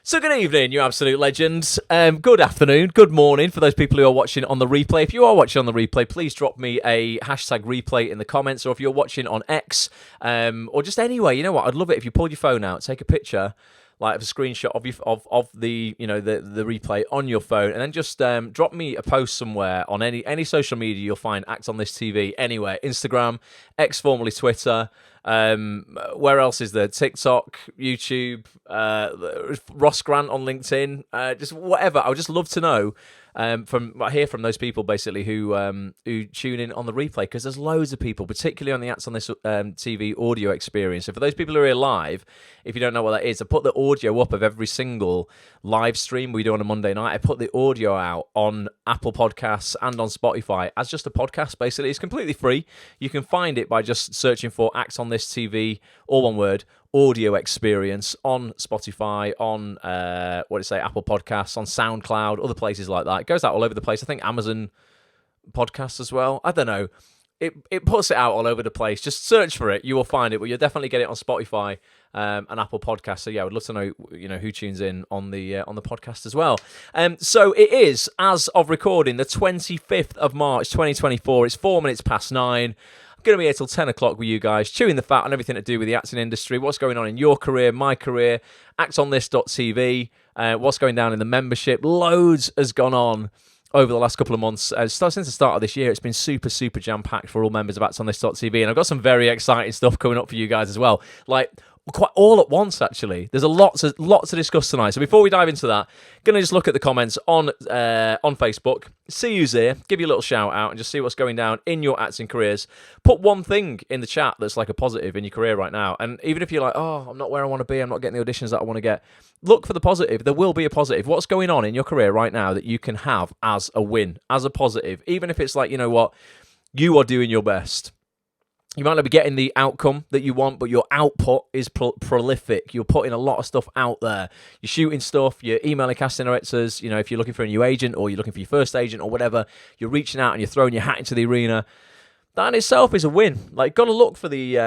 So good evening, you absolute legends. Good afternoon, good morning for those people who are watching on the replay. If you are watching on the replay, please drop me a hashtag replay in the comments, or if you're watching on X, or just anywhere, you know what? I'd love it if you pulled your phone out, take a picture, like a screenshot of the the replay on your phone, and then just drop me a post somewhere on any social media you'll find Act on This TV, anywhere, Instagram, X formerly Twitter. Where else is there? TikTok, YouTube, Ross Grant on LinkedIn, just whatever. I would just love to know hear from those people basically who tune in on the replay, because there's loads of people, particularly on the Acts on This TV audio experience. So for those people who are here live, if you don't know what that is, I put the audio up of every single live stream we do on a Monday night. I put the audio out on Apple Podcasts and on Spotify as just a podcast. Basically, it's completely free. You can find it by just searching for Acts on This TV, all one word, audio experience, on Spotify, on Apple Podcasts, on SoundCloud, other places like that. It goes out all over the place. I think Amazon Podcasts as well. I don't know. It puts it out all over the place. Just search for it, you will find it. But you'll definitely get it on Spotify and Apple Podcasts. So yeah, I would love to know who tunes in on the podcast as well. So it is, as of recording, the 25th of March 2024. It's 4 minutes past 9. I'm going to be here till 10 o'clock with you guys, chewing the fat on everything to do with the acting industry, what's going on in your career, my career, actonthis.tv, what's going down in the membership. Loads has gone on over the last couple of months. Since the start of this year, it's been super, super jam-packed for all members of actonthis.tv, and I've got some very exciting stuff coming up for you guys as well. Like, quite all at once, actually. There's a lot to discuss tonight. So before we dive into that, going to just look at the comments on Facebook, see who's here, give you a little shout out, and just see what's going down in your acting careers. Put one thing in the chat that's like a positive in your career right now. And even if you're like, oh, I'm not where I want to be, I'm not getting the auditions that I want to get, look for the positive. There will be a positive. What's going on in your career right now that you can have as a win, as a positive? Even if it's like, you know what, you are doing your best. You might not be getting the outcome that you want, but your output is prolific. You're putting a lot of stuff out there. You're shooting stuff, you're emailing casting directors, if you're looking for a new agent or you're looking for your first agent or whatever, you're reaching out and you're throwing your hat into the arena. That in itself is a win. Like, got to look for the,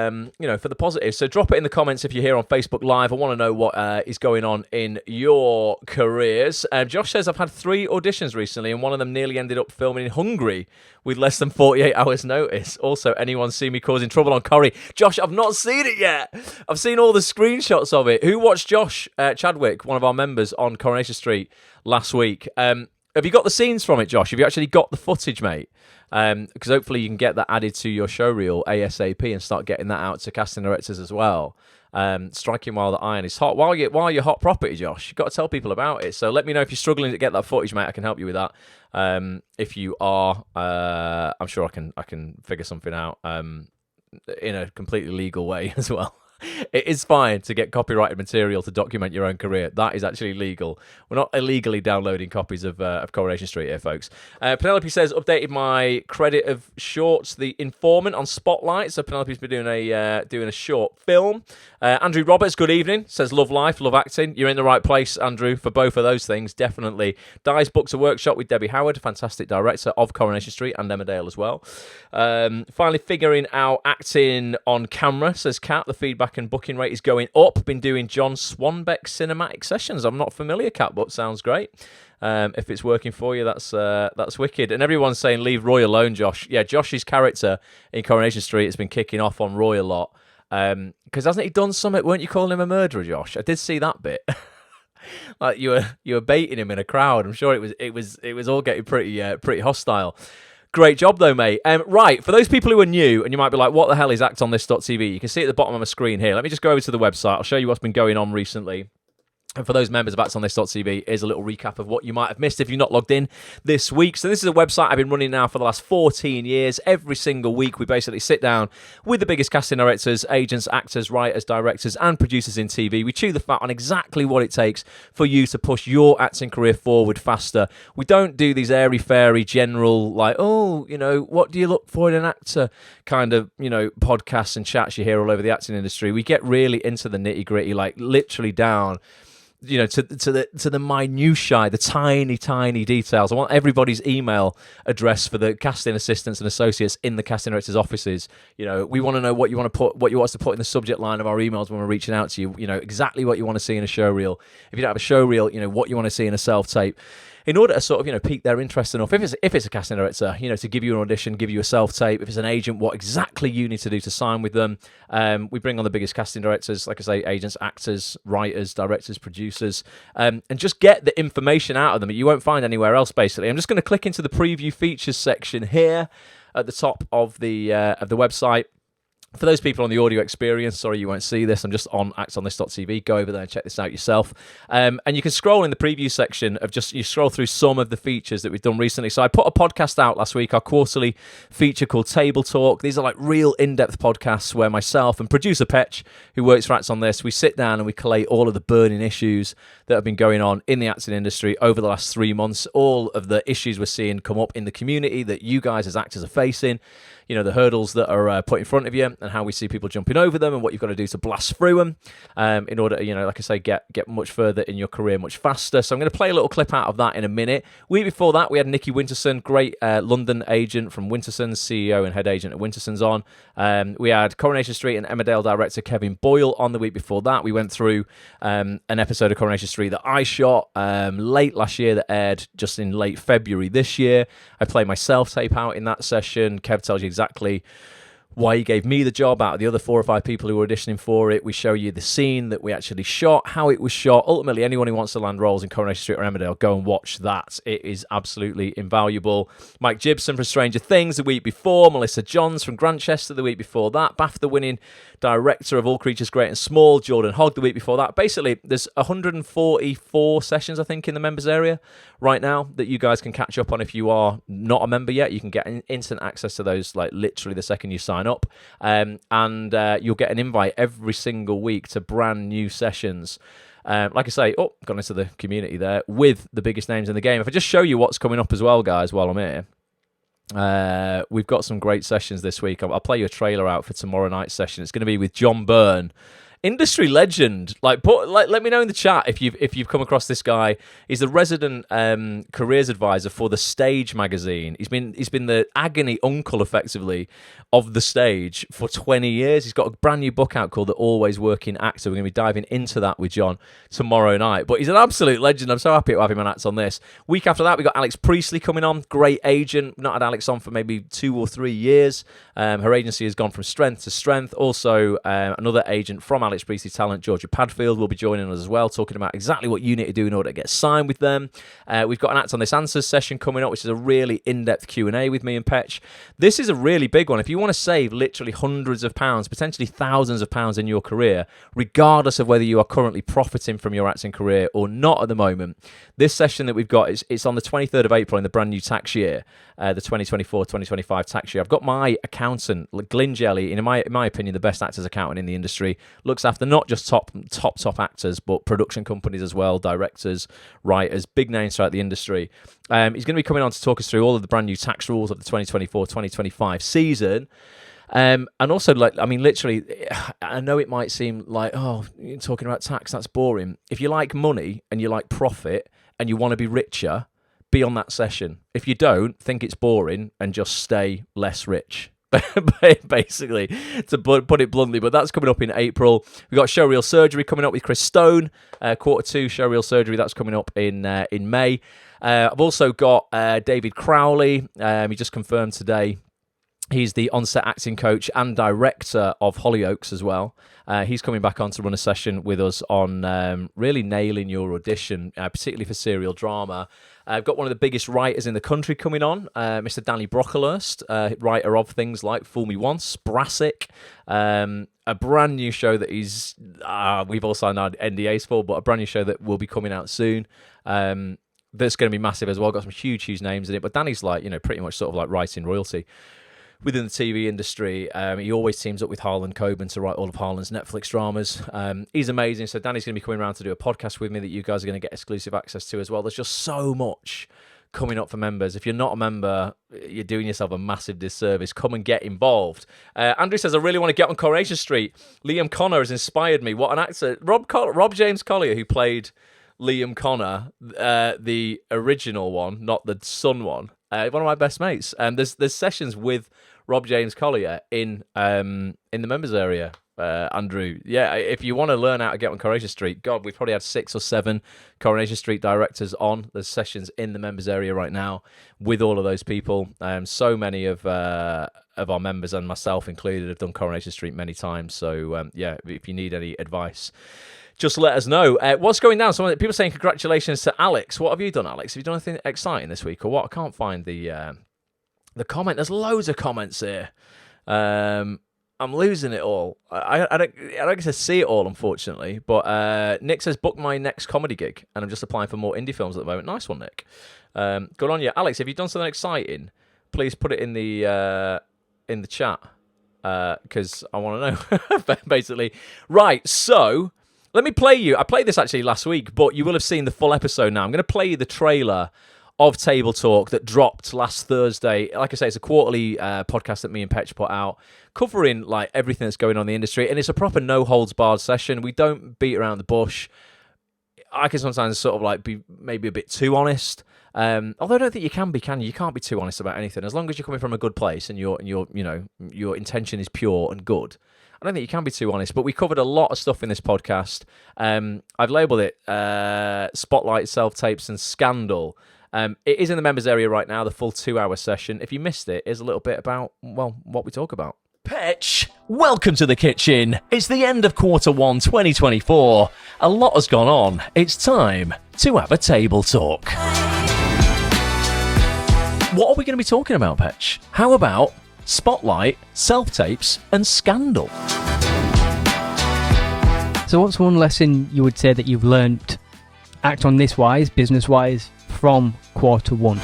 for the positive. So drop it in the comments if you're here on Facebook Live. I want to know what is going on in your careers. Josh says, I've had 3 auditions recently, and one of them nearly ended up filming in Hungary with less than 48 hours notice. Also, anyone see me causing trouble on Corrie? Josh, I've not seen it yet. I've seen all the screenshots of it. Who watched Josh Chadwick, one of our members, on Coronation Street last week? Have you got the scenes from it, Josh? Have you actually got the footage, mate? Because hopefully you can get that added to your show reel ASAP and start getting that out to casting directors as well. Striking while the iron is hot. While you're hot property, Josh, you've got to tell people about it. So let me know if you're struggling to get that footage, mate. I can help you with that. If you are, I'm sure I can figure something out in a completely legal way as well. It is fine to get copyrighted material to document your own career. That is actually legal. We're not illegally downloading copies of Coronation Street here, folks. Penelope says, updated my credit of shorts, The Informant on Spotlight. So Penelope's been doing a short film. Andrew Roberts, good evening. Says, love life, love acting. You're in the right place, Andrew, for both of those things, definitely. Dice books a workshop with Debbie Howard, fantastic director of Coronation Street and Emmerdale as well. Finally figuring out acting on camera, says Kat. The feedback and booking rate is going up. Been doing John Swanbeck cinematic sessions. I'm not familiar, Kat, but sounds great. If it's working for you, that's wicked. And everyone's saying leave Roy alone, Josh. Yeah, Josh's character in Coronation Street has been kicking off on Roy a lot. Because hasn't he done something? Weren't you calling him a murderer, Josh? I did see that bit. Like you were baiting him in a crowd. I'm sure it was all getting pretty hostile. Great job, though, mate. Right, for those people who are new, and you might be like, what the hell is actonthis.tv? You can see at the bottom of my screen here. Let me just go over to the website. I'll show you what's been going on recently. And for those members of actonthis.tv, here's a little recap of what you might have missed if you're not logged in this week. So this is a website I've been running now for the last 14 years. Every single week, we basically sit down with the biggest casting directors, agents, actors, writers, directors, and producers in TV. We chew the fat on exactly what it takes for you to push your acting career forward faster. We don't do these airy-fairy, general, like, what do you look for in an actor kind of, podcasts and chats you hear all over the acting industry. We get really into the nitty-gritty, like literally down to the minutiae, the tiny details. I want everybody's email address for the casting assistants and associates in the casting directors' offices. We want to know what you want us to put in the subject line of our emails when we're reaching out to you. Exactly what you want to see in a show reel. If you don't have a show reel, what you want to see in a self-tape, in order to sort of, pique their interest enough. If it's a casting director, to give you an audition, give you a self-tape. If it's an agent, what exactly you need to do to sign with them. We bring on the biggest casting directors, like I say, agents, actors, writers, directors, producers, and just get the information out of them that you won't find anywhere else, basically. I'm just going to click into the preview features section here at the top of the website. For those people on the audio experience, sorry you won't see this, I'm just on actonthis.tv. Go over there and check this out yourself. And you can scroll in the preview section you scroll through some of the features that we've done recently. So I put a podcast out last week, our quarterly feature called Table Talk. These are like real in-depth podcasts where myself and producer Petch, who works for Acts on This, we sit down and we collate all of the burning issues that have been going on in the acting industry over the last 3 months, all of the issues we're seeing come up in the community that you guys as actors are facing, the hurdles that are put in front of you and how we see people jumping over them and what you've got to do to blast through them in order to, like I say, get much further in your career much faster. So I'm going to play a little clip out of that in a minute. Week before that, we had Nikki Winterson, great London agent from Wintersons, CEO and head agent at Wintersons on. We had Coronation Street and Emmerdale director Kevin Boyle on the week before that. We went through an episode of Coronation Street that I shot late last year that aired just in late February this year. I played my self-tape out in that session. Kev tells you exactly why he gave me the job out of the other 4 or 5 people who were auditioning for it. We show you the scene that we actually shot, how it was shot. Ultimately, anyone who wants to land roles in Coronation Street or Emmerdale, go and watch that. It is absolutely invaluable. Mike Gibson from Stranger Things the week before. Melissa Johns from Grantchester the week before that. BAFTA-winning director of All Creatures Great and Small, Jordan Hogg, the week before that. Basically, there's 144 sessions, I think, in the members area right now that you guys can catch up on if you are not a member yet. You can get instant access to those, like literally the second you sign up. And you'll get an invite every single week to brand new sessions. Like I say, gone into the community there with the biggest names in the game. If I just show you what's coming up as well, guys, while I'm here. We've got some great sessions this week. I'll play you a trailer out for tomorrow night's session. It's going to be with John Byrne, industry legend. Let me know in the chat if you've come across this guy. He's the resident careers advisor for The Stage magazine. He's been the agony uncle, effectively, of The Stage for 20 years. He's got a brand new book out called The Always Working Actor. We're going to be diving into that with John tomorrow night. But he's an absolute legend. I'm so happy to have him on Acts on This. Week after that, we got Alex Priestley coming on. Great agent. Not had Alex on for maybe 2 or 3 years. Her agency has gone from strength to strength. Also, another agent from Alex Priestley Talent, Georgia Padfield, will be joining us as well, talking about exactly what you need to do in order to get signed with them. We've got an Act on This Answers session coming up, which is a really in-depth Q&A with me and Petch. This is a really big one. If you want to save literally hundreds of pounds, potentially thousands of pounds in your career, regardless of whether you are currently profiting from your acting career or not at the moment, this session that we've got, it's on the 23rd of April in the brand new tax year, the 2024-2025 tax year. I've got my accountant, Glyn Jelly, in my opinion, the best actors accountant in the industry, looks after not just top actors, but production companies as well, directors, writers, big names throughout the industry. He's going to be coming on to talk us through all of the brand new tax rules of the 2024-2025 season. And also, literally, I know it might seem like, you're talking about tax, that's boring. If you like money and you like profit and you want to be richer, be on that session. If you don't, think it's boring and just stay less rich. Basically, to put it bluntly. But that's coming up in April. We've got Showreel Surgery coming up with Chris Stone, Q2 Showreel Surgery, that's coming up in May. I've also got David Crowley. He just confirmed today he's the on-set acting coach and director of Hollyoaks as well. He's coming back on to run a session with us on really nailing your audition, particularly for serial drama. I've got one of the biggest writers in the country coming on, Mr. Danny Brocklehurst, writer of things like Fool Me Once, Brassic, a brand new show that we've all signed our NDAs for, but a brand new show that will be coming out soon. That's going to be massive as well. Got some huge names in it, but Danny's pretty much sort of like writing royalty within the TV industry. He always teams up with Harlan Coben to write all of Harlan's Netflix dramas. He's amazing. So Danny's going to be coming around to do a podcast with me that you guys are going to get exclusive access to as well. There's just so much coming up for members. If you're not a member, you're doing yourself a massive disservice. Come and get involved. Andrew says, I really want to get on Coronation Street. Liam Connor has inspired me. What an actor. Rob James Collier, who played Liam Connor, the original one, not the son one, one of my best mates. There's sessions with Rob James Collier in the members area. Andrew, yeah, if you want to learn how to get on Coronation Street, God, we've probably had 6 or 7 Coronation Street directors on. There's sessions in the members area right now with all of those people. So many of our members, and myself included, have done Coronation Street many times. So, yeah, if you need any advice, just let us know. What's going down? People saying congratulations to Alex. What have you done, Alex? Have you done anything exciting this week or what? I can't find the comment. There's loads of comments here. I'm losing it all. I don't get to see it all, unfortunately. But Nick says, book my next comedy gig, and I'm just applying for more indie films at the moment. Nice one, Nick. Good on you. Alex, have you done something exciting? Please put it in the chat, because I want to know, basically. Right, so let me play you. I played this actually last week, but you will have seen the full episode now. I'm going to play you the trailer of Table Talk that dropped last Thursday. Like I say, it's a quarterly podcast that me and Petch put out, covering like everything that's going on in the industry, and it's a proper no holds barred session. We don't beat around the bush. I can sometimes sort of like be maybe a bit too honest, although I don't think you can be. Can you? You can't be too honest about anything as long as you're coming from a good place and your intention is pure and good. I don't think you can be too honest, but we covered a lot of stuff in this podcast. I've labelled it Spotlight, Self-Tapes and Scandal. It is in the members area right now, the full 2-hour session. If you missed it, here's a little bit about, well, what we talk about. Petch, welcome to the kitchen. It's the end of Q1 2024. A lot has gone on. It's time to have a table talk. What are we going to be talking about, Petch? How about Spotlight, Self-Tapes and Scandal? So what's one lesson you would say that you've learnt, act on this wise, business-wise, from Q1?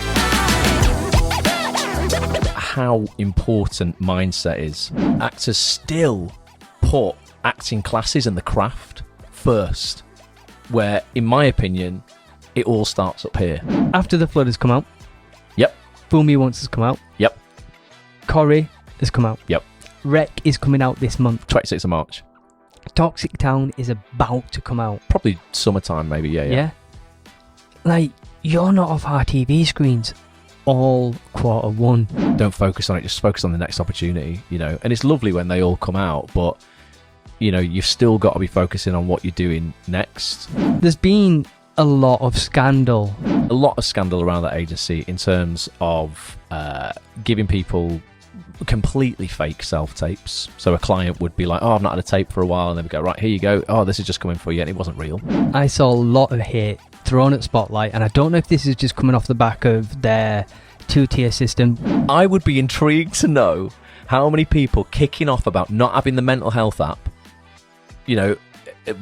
How important mindset is. Actors still put acting classes and the craft first, where, in my opinion, it all starts up here. After the Flood has come out. Yep. Fool Me Once has come out. Yep. Corrie has come out. Yep. Wreck is coming out this month. 26th of March. Toxic Town is about to come out. Probably summertime, maybe, yeah. Like, you're not off our TV screens all Q1. Don't focus on it, just focus on the next opportunity, And it's lovely when they all come out, but, you've still got to be focusing on what you're doing next. There's been a lot of scandal. A lot of scandal around that agency in terms of giving people completely fake self-tapes. So a client would be like, oh, I've not had a tape for a while, and they would go, right, here you go. Oh, this is just coming for you, and it wasn't real. I saw a lot of hate thrown at Spotlight, and I don't know if this is just coming off the back of their 2-tier system. I would be intrigued to know how many people kicking off about not having the mental health app,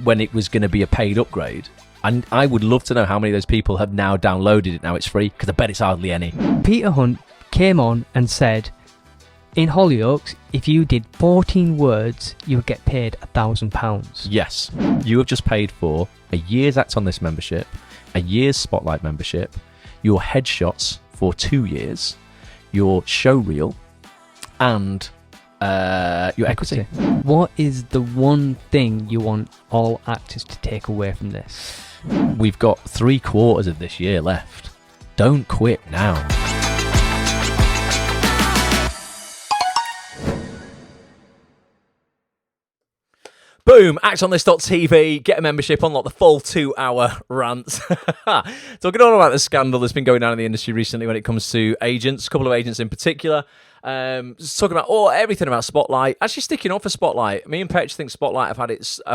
when it was going to be a paid upgrade. And I would love to know how many of those people have now downloaded it. Now it's free, because I bet it's hardly any. Peter Hunt came on and said, in Hollyoaks, if you did 14 words, you would get paid £1,000. Yes. You have just paid for a year's Act on This membership, a year's Spotlight membership, your headshots for 2 years, your show reel, and your equity. What is the one thing you want all actors to take away from this? We've got 3/4 of this year left. Don't quit now. Boom, actonthis.tv, get a membership, unlock the full 2-hour rant. Talking all about the scandal that's been going on in the industry recently when it comes to agents, a couple of agents in particular. Just talking about everything about Spotlight. Actually sticking up for Spotlight. Me and Petch think Spotlight have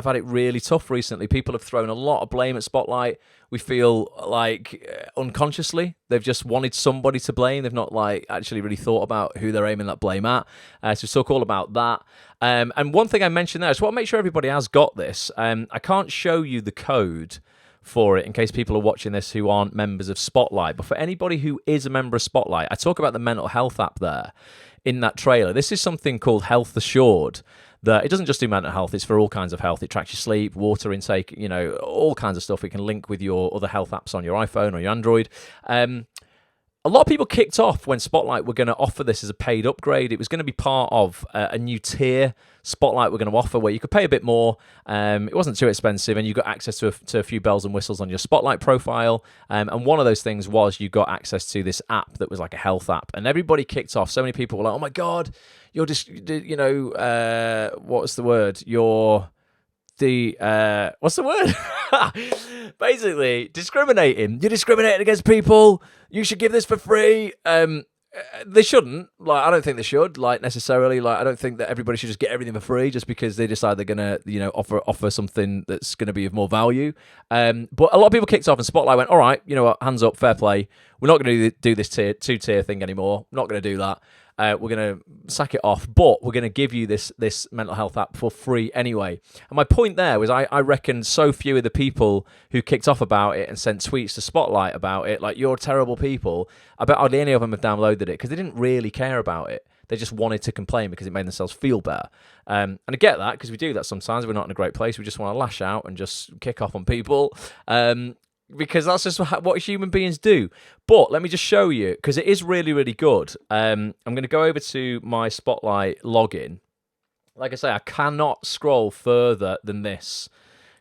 had it really tough recently. People have thrown a lot of blame at Spotlight. We feel like unconsciously they've just wanted somebody to blame. They've not actually really thought about who they're aiming that blame at. So talk all about that. And one thing I mentioned there, I just want to make sure everybody has got this. I can't show you the code for it in case people are watching this who aren't members of Spotlight. But for anybody who is a member of Spotlight, I talk about the mental health app there in that trailer. This is something called Health Assured. That it doesn't just do mental health, it's for all kinds of health. It tracks your sleep, water intake, all kinds of stuff. It can link with your other health apps on your iPhone or your Android. a lot of people kicked off when Spotlight were going to offer this as a paid upgrade. It was going to be part of a new tier Spotlight were going to offer where you could pay a bit more. It wasn't too expensive, and you got access to a few bells and whistles on your Spotlight profile. And one of those things was you got access to this app that was like a health app, and everybody kicked off. So many people were like, "Oh my god, you're just, what's the word? What's the word? Basically, discriminating. You're discriminating against people. You should give this for free." They shouldn't. Like, I don't think they should. Like, necessarily. Like, I don't think that everybody should just get everything for free just because they decide they're gonna, offer something that's gonna be of more value. But a lot of people kicked off, and Spotlight went, "All right, you know what? Hands up, fair play. We're not gonna do this two-tier thing anymore. Not gonna do that. We're going to sack it off, but we're going to give you this mental health app for free anyway." And my point there was I reckon so few of the people who kicked off about it and sent tweets to Spotlight about it, like, "You're terrible people," I bet hardly any of them have downloaded it because they didn't really care about it. They just wanted to complain because it made themselves feel better. And I get that because we do that sometimes. We're not in a great place. We just want to lash out and just kick off on people. Because that's just what human beings do. But let me just show you, because it is really, really good. I'm going to go over to my Spotlight login. Like I say, I cannot scroll further than this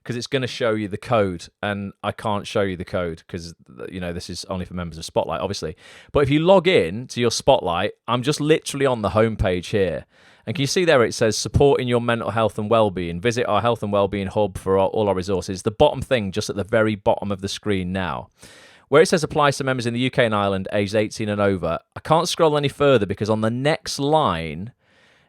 because it's going to show you the code, and I can't show you the code because, this is only for members of Spotlight, obviously. But if you log in to your Spotlight, I'm just literally on the homepage here. And can you see there it says supporting your mental health and well-being? Visit our health and well-being hub for all our resources. The bottom thing just at the very bottom of the screen now. Where it says applies to members in the UK and Ireland aged 18 and over, I can't scroll any further because on the next line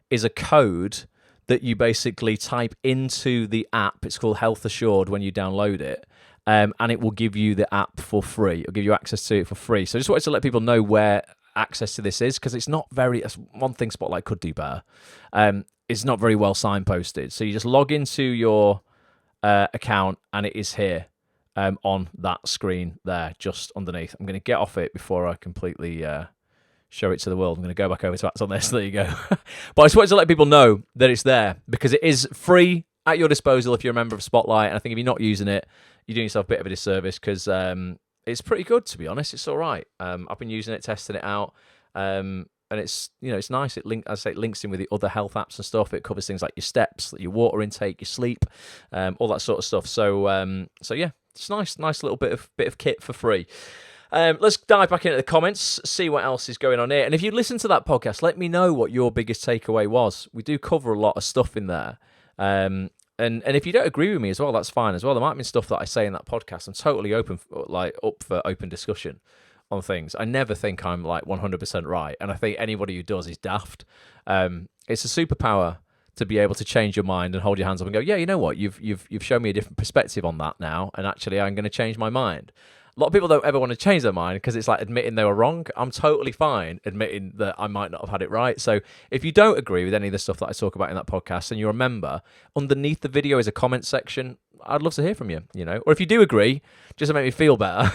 is a code that you basically type into the app. It's called Health Assured when you download it. And it will give you the app for free. It'll give you access to it for free. So I just wanted to let people know where access to this is, because it's not very, that's one thing Spotlight could do better. It's not very well signposted. So you just log into your account and it is here on that screen there, just underneath. I'm going to get off it before I completely show it to the world. I'm going to go back over to Acts on this. There you go. But I just wanted to let people know that it's there because it is free at your disposal if you're a member of Spotlight. And I think if you're not using it, you're doing yourself a bit of a disservice because it's pretty good, to be honest. It's all right. I've been using it, testing it out, and it's it's nice. It links in with the other health apps and stuff. It covers things like your steps, your water intake, your sleep, all that sort of stuff. So yeah, it's nice little bit of kit for free. Let's dive back into the comments, see what else is going on here. And if you listen to that podcast, let me know what your biggest takeaway was. We do cover a lot of stuff in there. And if you don't agree with me as well, that's fine as well. There might be stuff that I say in that podcast. I'm totally up for open discussion on things. I never think I'm like 100% right, and I think anybody who does is daft. It's a superpower to be able to change your mind and hold your hands up and go, yeah, you know what, you've shown me a different perspective on that now, and actually I'm going to change my mind. A lot of people don't ever want to change their mind because it's like admitting they were wrong. I'm totally fine admitting that I might not have had it right. So if you don't agree with any of the stuff that I talk about in that podcast and you're a member, underneath the video is a comment section. I'd love to hear from you, Or if you do agree, just to make me feel better.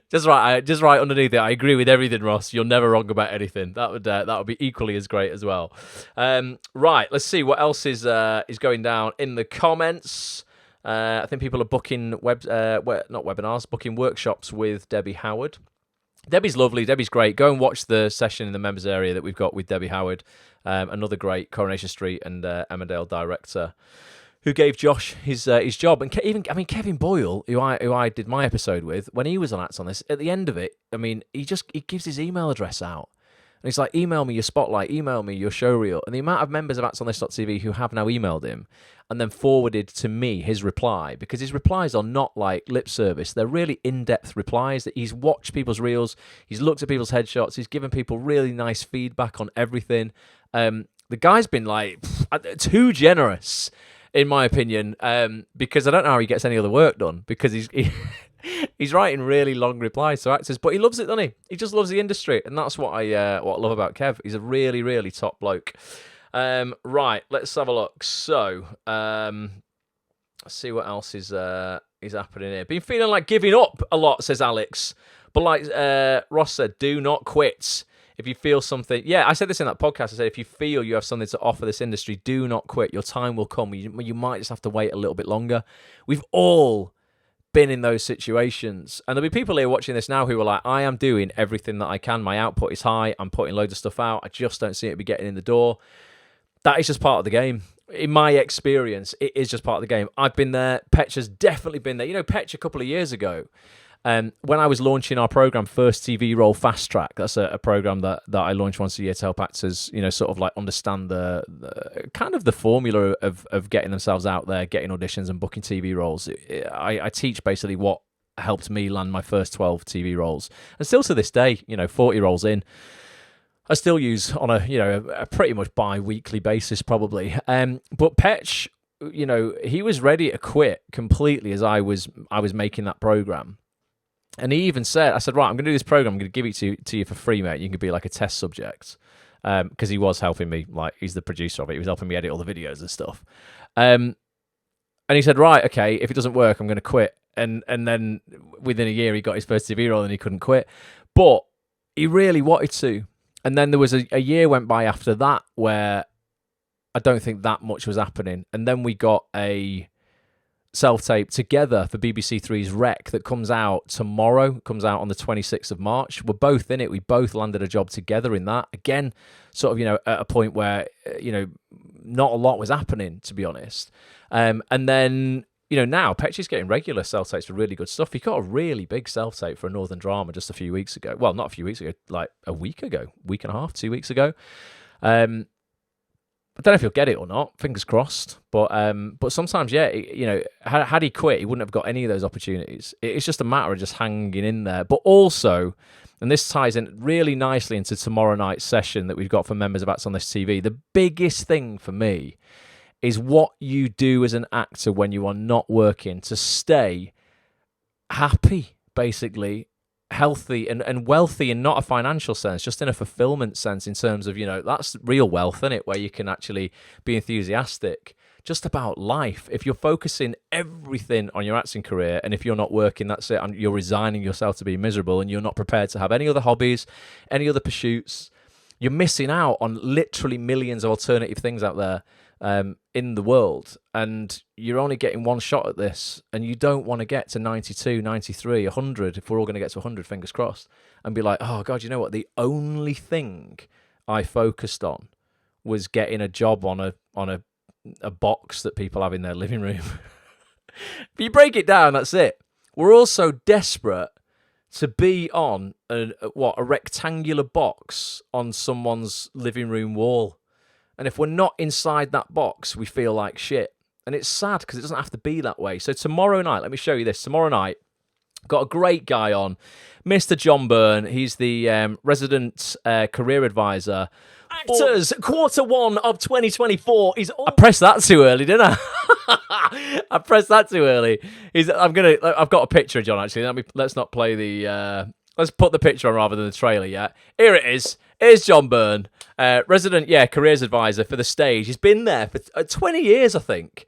Just right underneath it. I agree with everything, Ross. You're never wrong about anything. That would be equally as great as well. Right, let's see what else is going down in the comments. I think people are booking booking workshops with Debbie Howard. Debbie's lovely. Debbie's great. Go and watch the session in the members area that we've got with Debbie Howard, another great Coronation Street and Emmerdale director who gave Josh his job. And Kevin Boyle, who I did my episode with, when he was on Acts on this, at the end of it, he gives his email address out. And he's like, email me your Spotlight, email me your showreel. And the amount of members of Acts on This.tv who have now emailed him and then forwarded to me his reply, because his replies are not like lip service. They're really in-depth replies that he's watched people's reels, he's looked at people's headshots, he's given people really nice feedback on everything. The guy's been like too generous, in my opinion, because I don't know how he gets any other work done, because he's writing really long replies to actors, but he loves it, doesn't he? He just loves the industry, and that's what I love about Kev. He's a really, really top bloke. Right, let's have a look. So, let's see what else is happening here. Been feeling like giving up a lot, says Alex. But like Ross said, do not quit. If you feel something... Yeah, I said this in that podcast. I said, if you feel you have something to offer this industry, do not quit. Your time will come. You might just have to wait a little bit longer. We've all been in those situations. And there'll be people here watching this now who are like, I am doing everything that I can. My output is high. I'm putting loads of stuff out. I just don't see it be getting in the door. That is just part of the game. In my experience, it is just part of the game. I've been there. Petch has definitely been there. You know, Petch a couple of years ago, when I was launching our program, First TV Role Fast Track, that's a program that I launch once a year to help actors, you know, sort of like understand the kind of the formula of getting themselves out there, getting auditions and booking TV roles. I teach basically what helped me land my first 12 TV roles. And still to this day, you know, 40 roles in, I still use on a pretty much bi-weekly basis probably. But Petch, you know, he was ready to quit completely as I was making that program. And he even said, I said, right, I'm going to do this program. I'm going to give it to you for free, mate. You can be like a test subject. Because he was helping me, like, he's the producer of it. He was helping me edit all the videos and stuff. And he said, right, okay, if it doesn't work, I'm going to quit. And then within a year, he got his first TV role and he couldn't quit. But he really wanted to. And then there was a year went by after that where I don't think that much was happening. And then we got a self-tape together for BBC Three's Rec that comes out tomorrow, comes out on the 26th of March. We're both in it. We both landed a job together in that. Again, sort of, you know, at a point where, you know, not a lot was happening, to be honest. And then, you know, now Petch is getting regular self-tapes for really good stuff. He got a really big self-tape for a Northern Drama just a few weeks ago. Well, not a few weeks ago, like a week ago, week and a half, 2 weeks ago. I don't know if he'll get it or not. Fingers crossed. But sometimes, yeah, you know, had he quit, he wouldn't have got any of those opportunities. It's just a matter of just hanging in there. But also, and this ties in really nicely into tomorrow night's session that we've got for members of Acts on This TV. The biggest thing for me is what you do as an actor when you are not working to stay happy, basically, healthy and wealthy, in not a financial sense, just in a fulfillment sense, in terms of, you know, that's real wealth, isn't it, where you can actually be enthusiastic just about life. If you're focusing everything on your acting career, and if you're not working, that's it, and you're resigning yourself to be miserable, and you're not prepared to have any other hobbies, any other pursuits, you're missing out on literally millions of alternative things out there in the world, and you're only getting one shot at this, and you don't want to get to 92, 93, 100, if we're all going to get to 100, fingers crossed, and be like, oh God, you know what, the only thing I focused on was getting a job on a box that people have in their living room. If you break it down, that's it. We're all so desperate to be on a rectangular box on someone's living room wall. And if we're not inside that box, we feel like shit. And it's sad because it doesn't have to be that way. So tomorrow night, let me show you this. Tomorrow night, got a great guy on, Mr. John Byrne. He's the resident career advisor. Actors, Q1 of 2024 is all... I pressed that too early, didn't I? I pressed that too early. I've got a picture of John, actually. Let's not play the... let's put the picture on rather than the trailer yet. Here it is. Here's John Byrne, resident, careers advisor for the stage. He's been there for 20 years, I think.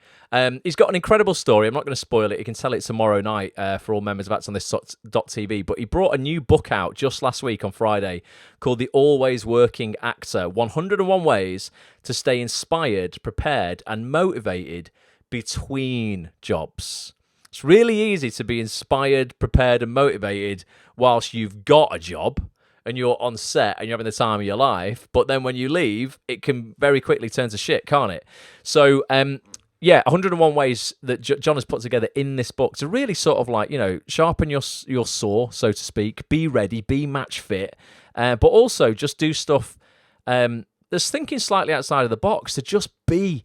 He's got an incredible story. I'm not going to spoil it. You can tell it tomorrow night for all members of Acts on This .tv. But he brought a new book out just last week on Friday called The Always Working Actor, 101 Ways to Stay Inspired, Prepared and Motivated Between Jobs. It's really easy to be inspired, prepared and motivated whilst you've got a job and you're on set and you're having the time of your life. But then when you leave, it can very quickly turn to shit, can't it? So, 101 ways that John has put together in this book to really sort of like, you know, sharpen your saw, so to speak, be ready, be match fit, but also just do stuff that's thinking slightly outside of the box to just be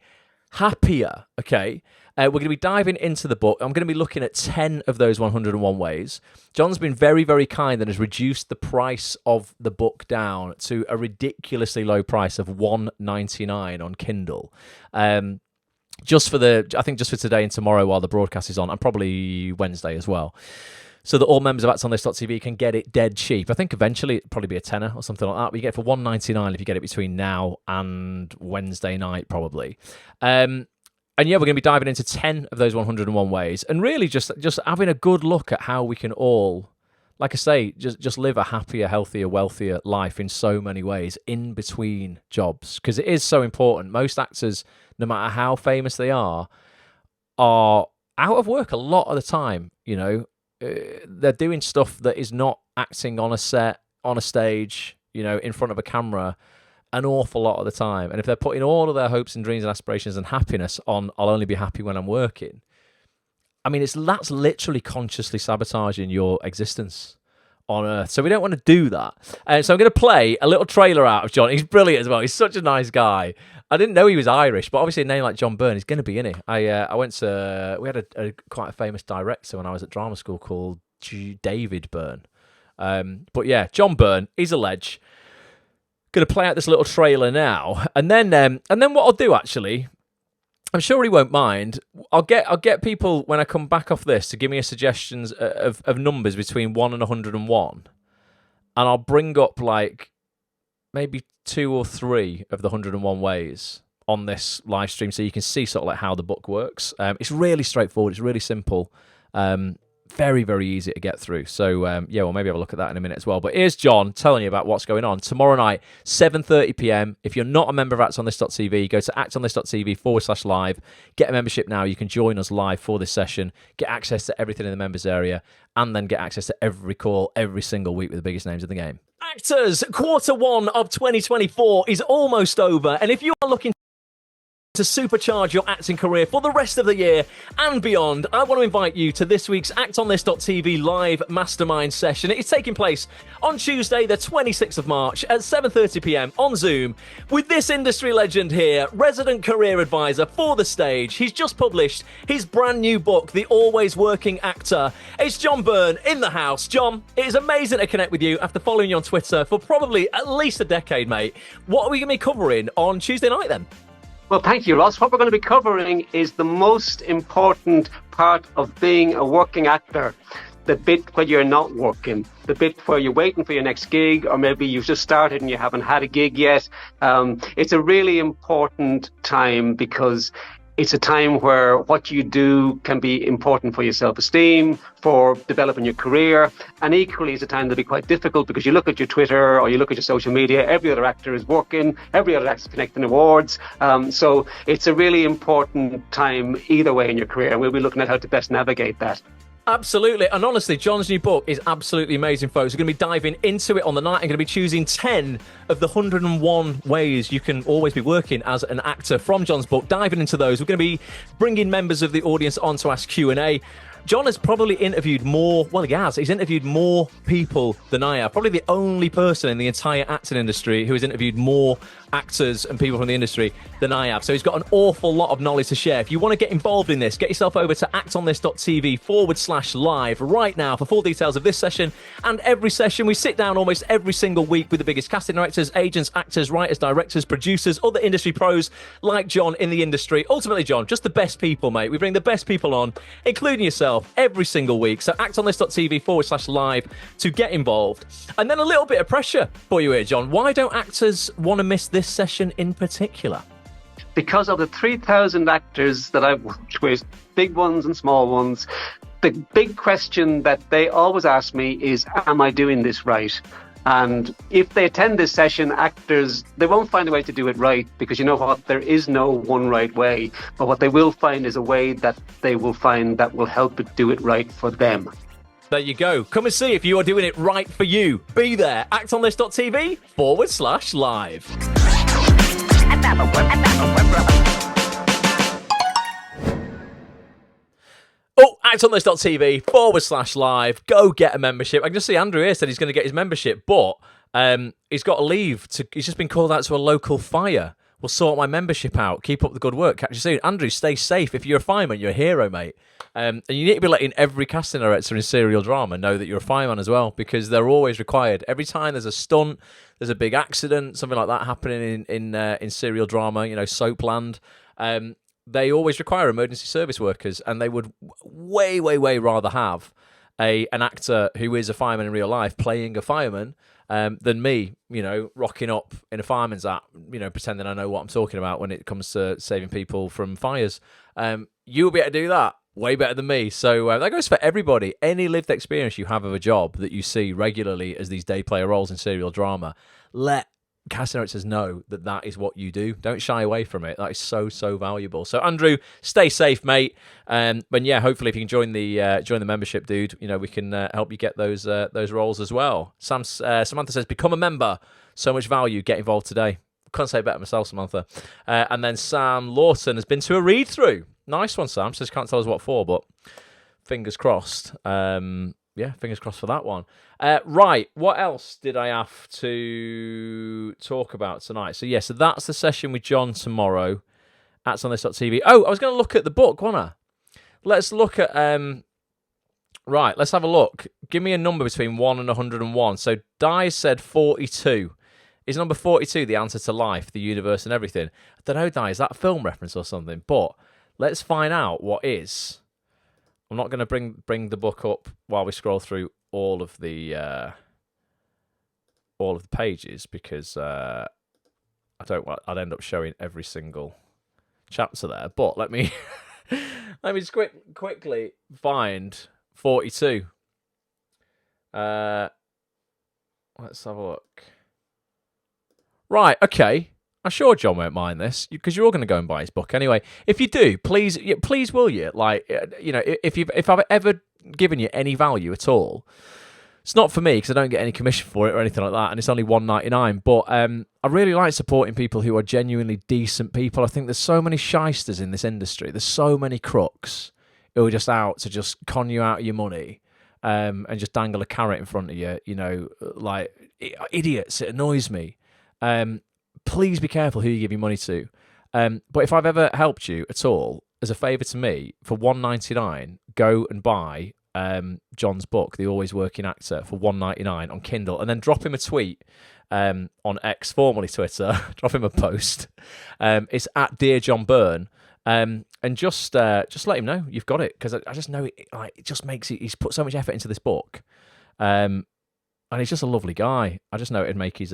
happier, okay? We're going to be diving into the book. I'm going to be looking at 10 of those 101 ways. John's been very, very kind and has reduced the price of the book down to a ridiculously low price of $1.99 on Kindle. Just for today and tomorrow while the broadcast is on, and probably Wednesday as well. So that all members of Acts on This.tv can get it dead cheap. I think eventually it'll probably be a tenner or something like that. But you get it for $1.99 if you get it between now and Wednesday night, probably. And yeah, we're going to be diving into 10 of those 101 ways, and really just having a good look at how we can all, like I say, just live a happier, healthier, wealthier life in so many ways in between jobs, because it is so important. Most actors, no matter how famous they are out of work a lot of the time, they're doing stuff that is not acting on a set, on a stage, in front of a camera an awful lot of the time. And if they're putting all of their hopes and dreams and aspirations and happiness on, I'll only be happy when I'm working, I mean, that's literally consciously sabotaging your existence on Earth. So we don't want to do that. So I'm going to play a little trailer out of John. He's brilliant as well. He's such a nice guy. I didn't know he was Irish, but obviously a name like John Byrne, he's going to be in it. We had a quite a famous director when I was at drama school called David Byrne. But yeah, John Byrne, he's a ledge. Going to play out this little trailer now, and then what I'll do, actually, I'm sure he won't mind. I'll get people when I come back off this to give me a suggestions of numbers between 1 and 101, and I'll bring up like maybe 2 or 3 of the 101 ways on this live stream, so you can see sort of like how the book works. It's really straightforward. It's really simple. Very, very easy to get through. So, we'll maybe have a look at that in a minute as well. But here's John telling you about what's going on. Tomorrow night, 7:30pm. If you're not a member of actonthis.tv, go to actonthis.tv/live. Get a membership now. You can join us live for this session, get access to everything in the members area, and then get access to every call every single week with the biggest names of the game. Actors, Q1 of 2024 is almost over. And if you are looking to supercharge your acting career for the rest of the year and beyond, I want to invite you to this week's actonthis.tv live mastermind session. It is taking place on Tuesday, the 26th of March at 7:30pm on Zoom with this industry legend here, resident career advisor for the stage. He's just published his brand new book, The Always Working Actor. It's John Byrne in the house. John, it is amazing to connect with you after following you on Twitter for probably at least a decade, mate. What are we going to be covering on Tuesday night then? Well, thank you, Ross. What we're going to be covering is the most important part of being a working actor. The bit where you're not working, the bit where you're waiting for your next gig, or maybe you've just started and you haven't had a gig yet. It's a really important time because it's a time where what you do can be important for your self-esteem, for developing your career, and equally it's a time that'll be quite difficult because you look at your Twitter or you look at your social media, every other actor is working, every other actor is collecting awards. So it's a really important time either way in your career, and we'll be looking at how to best navigate that. Absolutely. And honestly, John's new book is absolutely amazing, folks. We're going to be diving into it on the night. I'm going to be choosing 10 of the 101 ways you can always be working as an actor from John's book. Diving into those. We're going to be bringing members of the audience on to ask Q&A. John has probably interviewed more, well, he has. He's interviewed more people than I have. Probably the only person in the entire acting industry who has interviewed more actors and people from the industry than I have. So he's got an awful lot of knowledge to share. If you want to get involved in this, get yourself over to actonthis.tv/live right now for full details of this session and every session. We sit down almost every single week with the biggest casting directors, agents, actors, writers, directors, producers, other industry pros like John in the industry. Ultimately, John, just the best people, mate. We bring the best people on, including yourself, every single week. So actonthis.tv/live to get involved. And then a little bit of pressure for you here, John. Why don't actors want to miss this session in particular? Because of the 3,000 actors that I've worked with, big ones and small ones, the big question that they always ask me is, am I doing this right? And if they attend this session, actors, they won't find a way to do it right, because you know what, there is no one right way. But what they will find is a way that they will find that will help it do it right for them. There you go. Come and see if you are doing it right for you. Be there. actonthis.tv/live. Oh, actonthis.tv/live. Go get a membership. I can just see Andrew here said he's going to get his membership, but he's got to leave. He's just been called out to a local fire. We'll sort my membership out. Keep up the good work. Catch you soon. Andrew, stay safe. If you're a fireman, you're a hero, mate. And you need to be letting every casting director in serial drama know that you're a fireman as well, because they're always required. Every time there's a stunt, there's a big accident, something like that happening in serial drama, Soapland, they always require emergency service workers, and they would way, way, way rather have an actor who is a fireman in real life playing a fireman than me, rocking up in a fireman's hat, pretending I know what I'm talking about when it comes to saving people from fires. You'll be able to do that way better than me. So that goes for everybody. Any lived experience you have of a job that you see regularly as these day player roles in serial drama, let Castanera says no, that is what you do. Don't shy away from it. That is so, so valuable. So Andrew, stay safe, mate. But yeah, hopefully if you can join the membership, dude, we can help you get those roles as well. Samantha says, become a member. So much value. Get involved today. Can't say it better myself, Samantha. And then Sam Lawson has been to a read through. Nice one, Sam. Says can't tell us what for, but fingers crossed. Yeah, fingers crossed for that one. Right, what else did I have to talk about tonight? So that's the session with John tomorrow. That's on this.tv. Oh, I was going to look at the book, wasn't I? Let's look at... Right, let's have a look. Give me a number between 1 and 101. So Di said 42. Is number 42 the answer to life, the universe and everything? I don't know, Di, is that a film reference or something? But let's find out what is... I'm not going to bring the book up while we scroll through all of the pages because I'd end up showing every single chapter there. But let me just quickly find 42. Let's have a look. Right, okay. I'm sure John won't mind this because you're all going to go and buy his book anyway. If you do, please will you? Like, if I've ever given you any value at all, it's not for me because I don't get any commission for it or anything like that, and it's only $1.99. But I really like supporting people who are genuinely decent people. I think there's so many shysters in this industry. There's so many crooks who are just out to just con you out of your money and just dangle a carrot in front of you. Like idiots. It annoys me. Please be careful who you give your money to. But if I've ever helped you at all, as a favour to me, for $1.99, go and buy John's book, The Always Working Actor, for $1.99 on Kindle, and then drop him a tweet on X, formerly Twitter. Drop him a post. It's at Dear John Byrne, and just let him know you've got it, because I just know it just makes it. He's put so much effort into this book. And he's just a lovely guy. I just know it'd make his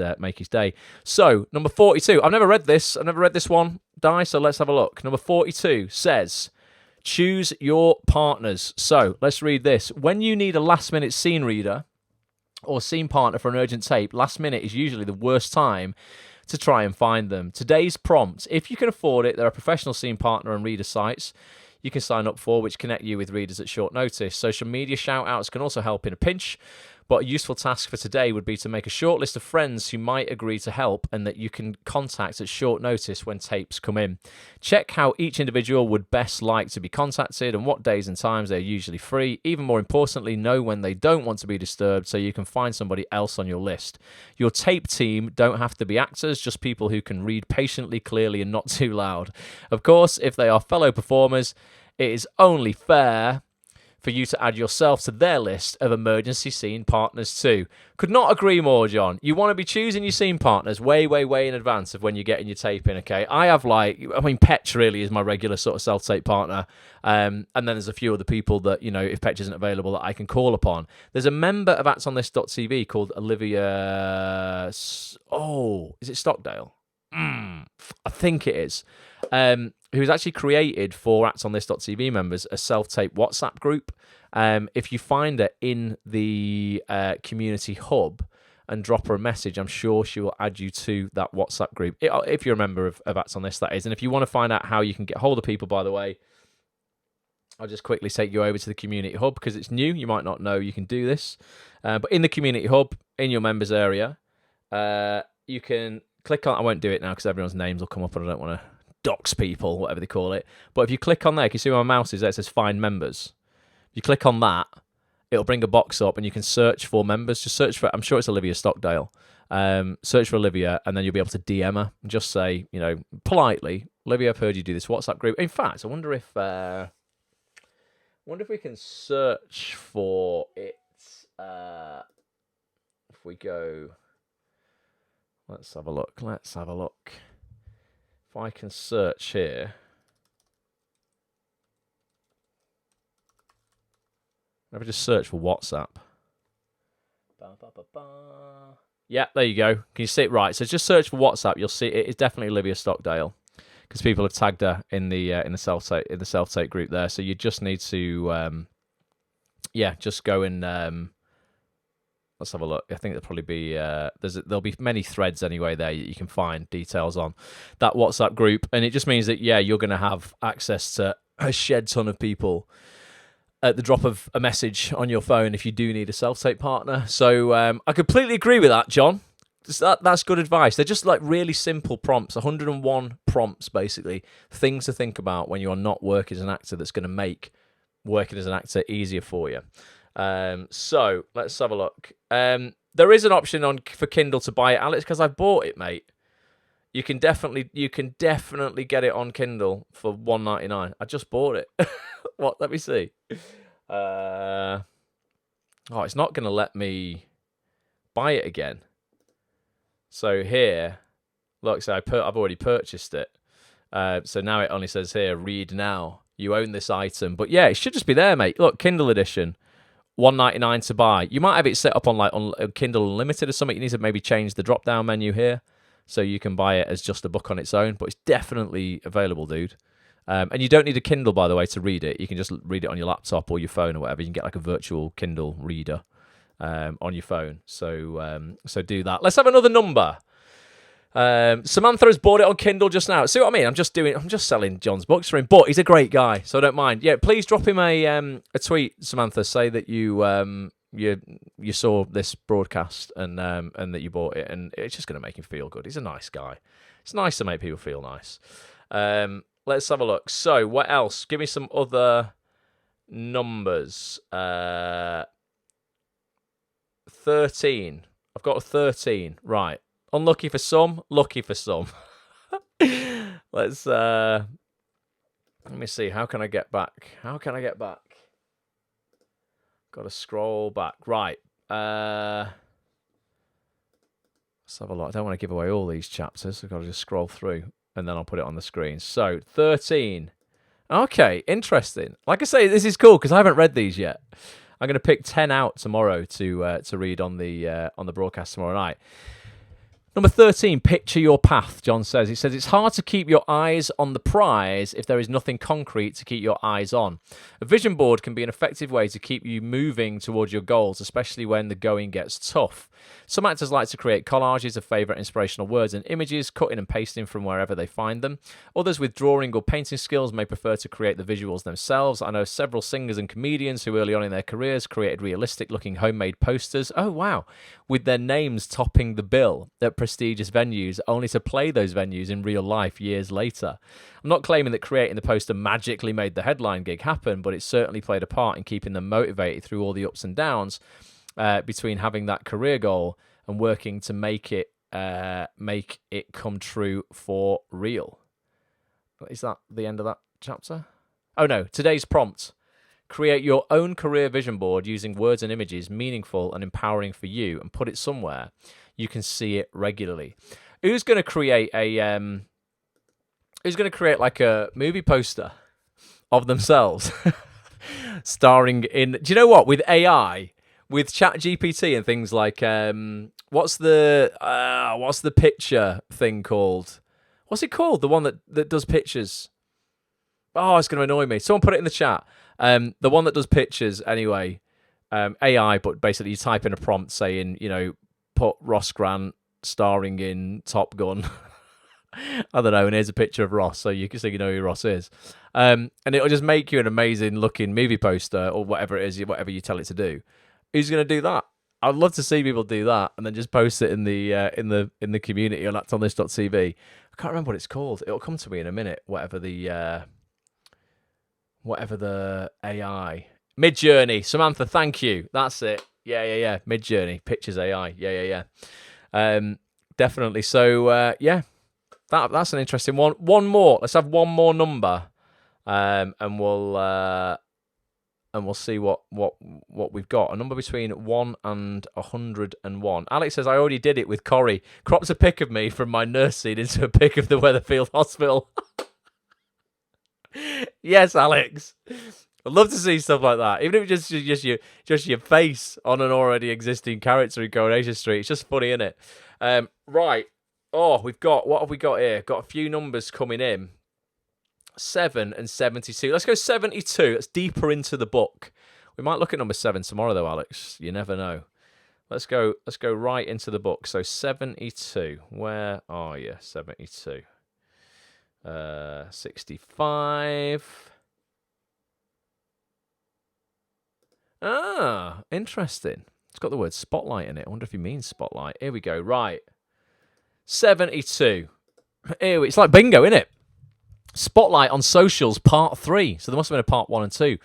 day. So, number 42. I've never read this. I've never read this one, Di, so let's have a look. Number 42 says, choose your partners. So, let's read this. When you need a last-minute scene reader or scene partner for an urgent tape, last minute is usually the worst time to try and find them. Today's prompt, if you can afford it, there are professional scene partner and reader sites you can sign up for, which connect you with readers at short notice. Social media shout-outs can also help in a pinch. But a useful task for today would be to make a short list of friends who might agree to help and that you can contact at short notice when tapes come in. Check how each individual would best like to be contacted and what days and times they're usually free. Even more importantly, know when they don't want to be disturbed so you can find somebody else on your list. Your tape team don't have to be actors, just people who can read patiently, clearly, and not too loud. Of course, if they are fellow performers, it is only fair for you to add yourself to their list of emergency scene partners too. Could not agree more, John. You want to be choosing your scene partners way, way, way in advance of when you're getting your tape in, okay? I have Petch really is my regular sort of self-tape partner. And then there's a few other people that, if Petch isn't available, that I can call upon. There's a member of ActsOnThis.tv called Olivia... Oh, is it Stockdale? I think it is. Who's actually created for ActsOnThis.tv members a self-tape WhatsApp group. If you find her in the community hub and drop her a message, I'm sure she will add you to that WhatsApp group. If you're a member of Acts on This, that is. And if you want to find out how you can get hold of people, by the way, I'll just quickly take you over to the community hub because it's new. You might not know you can do this. But in the community hub, in your members area, you can click on... I won't do it now because everyone's names will come up and I don't want to dox people, whatever they call it. But if you click on there, can you see where my mouse is there? It says find members. If you click on that, it'll bring a box up and you can search for members. Just search for, I'm sure it's Olivia Stockdale. Search for Olivia and then you'll be able to DM her and just say, politely, Olivia, I've heard you do this WhatsApp group. In fact, I wonder if we can search for it. If we go, let's have a look. If I can search here. Maybe just search for WhatsApp. Yeah, there you go. Can you see it? Right. So just search for WhatsApp. You'll see it is definitely Olivia Stockdale because people have tagged her in the self-tape group there. So you just need to just go and Let's have a look. I think there'll probably be there'll be many threads anyway there you can find details on that WhatsApp group, and it just means that you're going to have access to a shed ton of people at the drop of a message on your phone if you do need a self-tape partner. So I completely agree with that, John. That's good advice. They're just like really simple prompts, 101 prompts basically, things to think about when you're not working as an actor that's going to make working as an actor easier for you. So let's have a look. There is an option for Kindle to buy it, Alex, because I've bought it, mate. You can definitely get it on Kindle for $1.99. I just bought it. What? Let me see. It's not going to let me buy it again. So here, look, so I've already purchased it. So now it only says here, read now. You own this item. But yeah, it should just be there, mate. Look, Kindle edition, $1.99 to buy. You might have it set up on Kindle Unlimited or something. You need to maybe change the drop-down menu here so you can buy it as just a book on its own. But it's definitely available, dude. And you don't need a Kindle, by the way, to read it. You can just read it on your laptop or your phone or whatever. You can get like a virtual Kindle reader on your phone. So do that. Let's have another number. Samantha has bought it on Kindle just now. See what I mean? I'm just selling John's books for him, but he's a great guy, so I don't mind. Yeah, please drop him a tweet, Samantha. Say that you saw this broadcast and that you bought it, and it's just going to make him feel good. He's a nice guy. It's nice to make people feel nice. Let's have a look. So what else? Give me some other numbers. 13. I've got a 13. Right. Unlucky for some, lucky for some. Let's let me see. How can I get back? Got to scroll back. Right. Let's have a look. I don't want to give away all these chapters. I've got to just scroll through and then I'll put it on the screen. So 13. Okay, interesting. Like I say, this is cool because I haven't read these yet. I'm going to pick 10 out tomorrow to read on the broadcast tomorrow night. Number 13, picture your path, John says. He says, it's hard to keep your eyes on the prize if there is nothing concrete to keep your eyes on. A vision board can be an effective way to keep you moving towards your goals, especially when the going gets tough. Some actors like to create collages of favourite inspirational words and images, cutting and pasting from wherever they find them. Others with drawing or painting skills may prefer to create the visuals themselves. I know several singers and comedians who early on in their careers created realistic-looking homemade posters. Oh, wow. With their names topping the bill at prestigious venues, only to play those venues in real life years later. I'm not claiming that creating the poster magically made the headline gig happen, but it certainly played a part in keeping them motivated through all the ups and downs between having that career goal and working to make it come true for real. Is that the end of that chapter? Oh no, today's prompt. Create your own career vision board using words and images meaningful and empowering for you, and put it somewhere you can see it regularly. Who's going to create like a movie poster of themselves starring in, do you know what, with AI, with ChatGPT and things like what's the picture thing called? What's it called? The one that does pictures. Oh, it's going to annoy me. Someone put it in the chat. The one that does pictures anyway, AI, but basically you type in a prompt saying, put Ross Grant starring in Top Gun. I don't know, and here's a picture of Ross, so you know who Ross is. And it'll just make you an amazing looking movie poster or whatever it is, whatever you tell it to do. Who's going to do that? I'd love to see people do that and then just post it in the community on actonthis.tv. I can't remember what it's called. It'll come to me in a minute. Whatever the AI. Midjourney. Samantha, thank you. That's it. Yeah. Midjourney. Pictures AI. Yeah. Definitely. So, that's an interesting one. One more. Let's have one more number, and we'll see what we've got. A number between 1 and 101. Alex says, I already did it with Corrie. Cropped a pic of me from my nurse scene into a pic of the Weatherfield Hospital. Yes, Alex. I'd love to see stuff like that. Even if it's just your face on an already existing character in Coronation Street. It's just funny, isn't it? Right. Oh, what have we got here? Got a few numbers coming in. 7 and 72. Let's go 72. That's deeper into the book. We might look at number 7 tomorrow, though, Alex. You never know. Let's go right into the book. So 72. Where are you? 72. 65. Ah, interesting. It's got the word spotlight in it. I wonder if he means spotlight. Here we go. Right. 72. Ew, it's like bingo, isn't it? Spotlight on socials, part 3. So there must have been a part 1 and 2.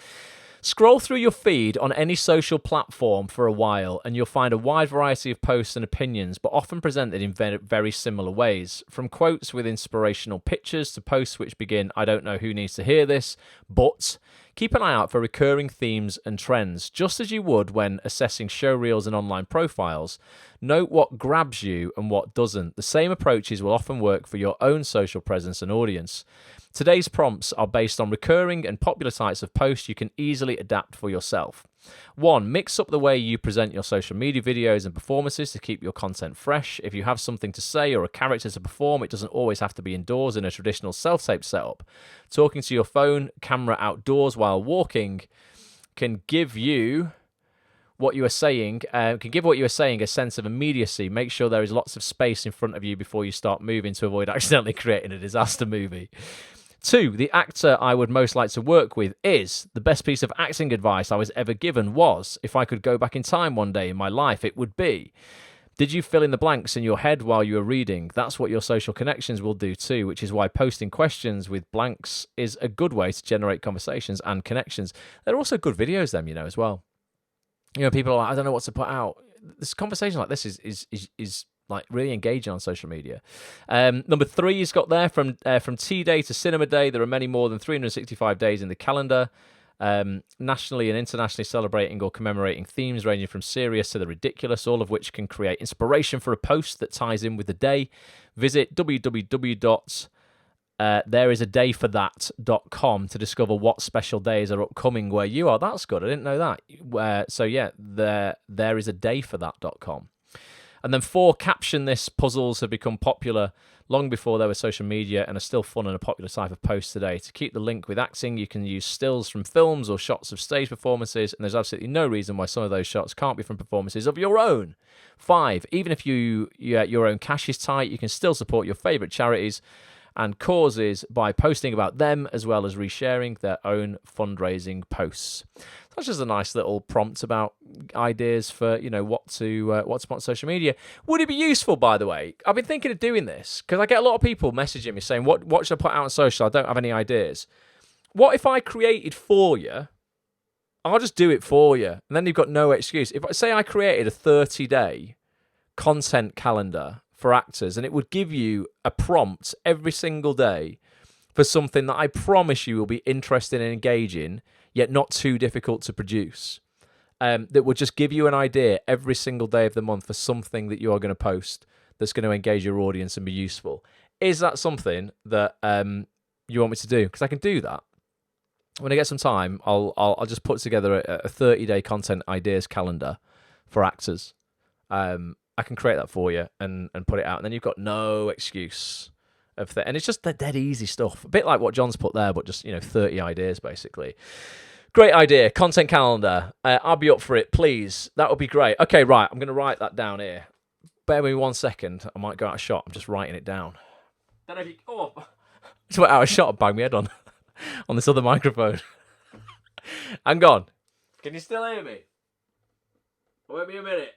Scroll through your feed on any social platform for a while, and you'll find a wide variety of posts and opinions, but often presented in very similar ways. From quotes with inspirational pictures to posts which begin, "I don't know who needs to hear this, but..." Keep an eye out for recurring themes and trends, just as you would when assessing show reels and online profiles. Note what grabs you and what doesn't. The same approaches will often work for your own social presence and audience. Today's prompts are based on recurring and popular types of posts you can easily adapt for yourself. 1. Mix up the way you present your social media videos and performances to keep your content fresh. If you have something to say or a character to perform, it doesn't always have to be indoors in a traditional self-tape setup. Talking to your phone camera outdoors while walking can give you what you are saying a sense of immediacy. Make sure there is lots of space in front of you before you start moving to avoid accidentally creating a disaster movie. 2. The actor I would most like to work with is... The best piece of acting advice I was ever given was, if I could go back in time one day in my life, it would be... Did you fill in the blanks in your head while you were reading? That's what your social connections will do too, which is why posting questions with blanks is a good way to generate conversations and connections. They're also good videos, them, as well. People are like, I don't know what to put out. This conversation like this is like really engaging on social media. Number 3 he's got there, from Tea Day to Cinema Day. There are many more than 365 days in the calendar. Nationally and internationally celebrating or commemorating themes ranging from serious to the ridiculous, all of which can create inspiration for a post that ties in with the day. Visit www.thereisadayforthat.com to discover what special days are upcoming where you are. That's good. I didn't know that. Thereisadayforthat.com. And then 4, caption this. Puzzles have become popular long before there was social media and are still fun and a popular type of post today. To keep the link with acting, you can use stills from films or shots of stage performances, and there's absolutely no reason why some of those shots can't be from performances of your own. 5, even if your own cash is tight, you can still support your favourite charities and causes by posting about them as well as resharing their own fundraising posts. That's just a nice little prompt about ideas for what to put on social media. Would it be useful, by the way? I've been thinking of doing this because I get a lot of people messaging me saying, "What should I put out on social? I don't have any ideas." What if I created for you? I'll just do it for you, and then you've got no excuse. If I say I created a 30-day content calendar for actors, and it would give you a prompt every single day for something that I promise you will be interesting and engaging, yet not too difficult to produce, that would just give you an idea every single day of the month for something that you are going to post that's going to engage your audience and be useful. Is that something that you want me to do? Because I can do that. When I get some time, I'll just put together a 30-day content ideas calendar for actors. I can create that for you and put it out, and then you've got no excuse of that. And it's just dead easy stuff, a bit like what John's put there, but just 30 ideas basically. Great idea, content calendar. I'll be up for it, please. That would be great. Okay, right, I'm going to write that down here. Bear with me 1 second. I might go out of shot. I'm just writing it down. Don't know if you... Oh, just went out of shot and banged my head on this other microphone. Hang on. Can you still hear me? Wait me a minute.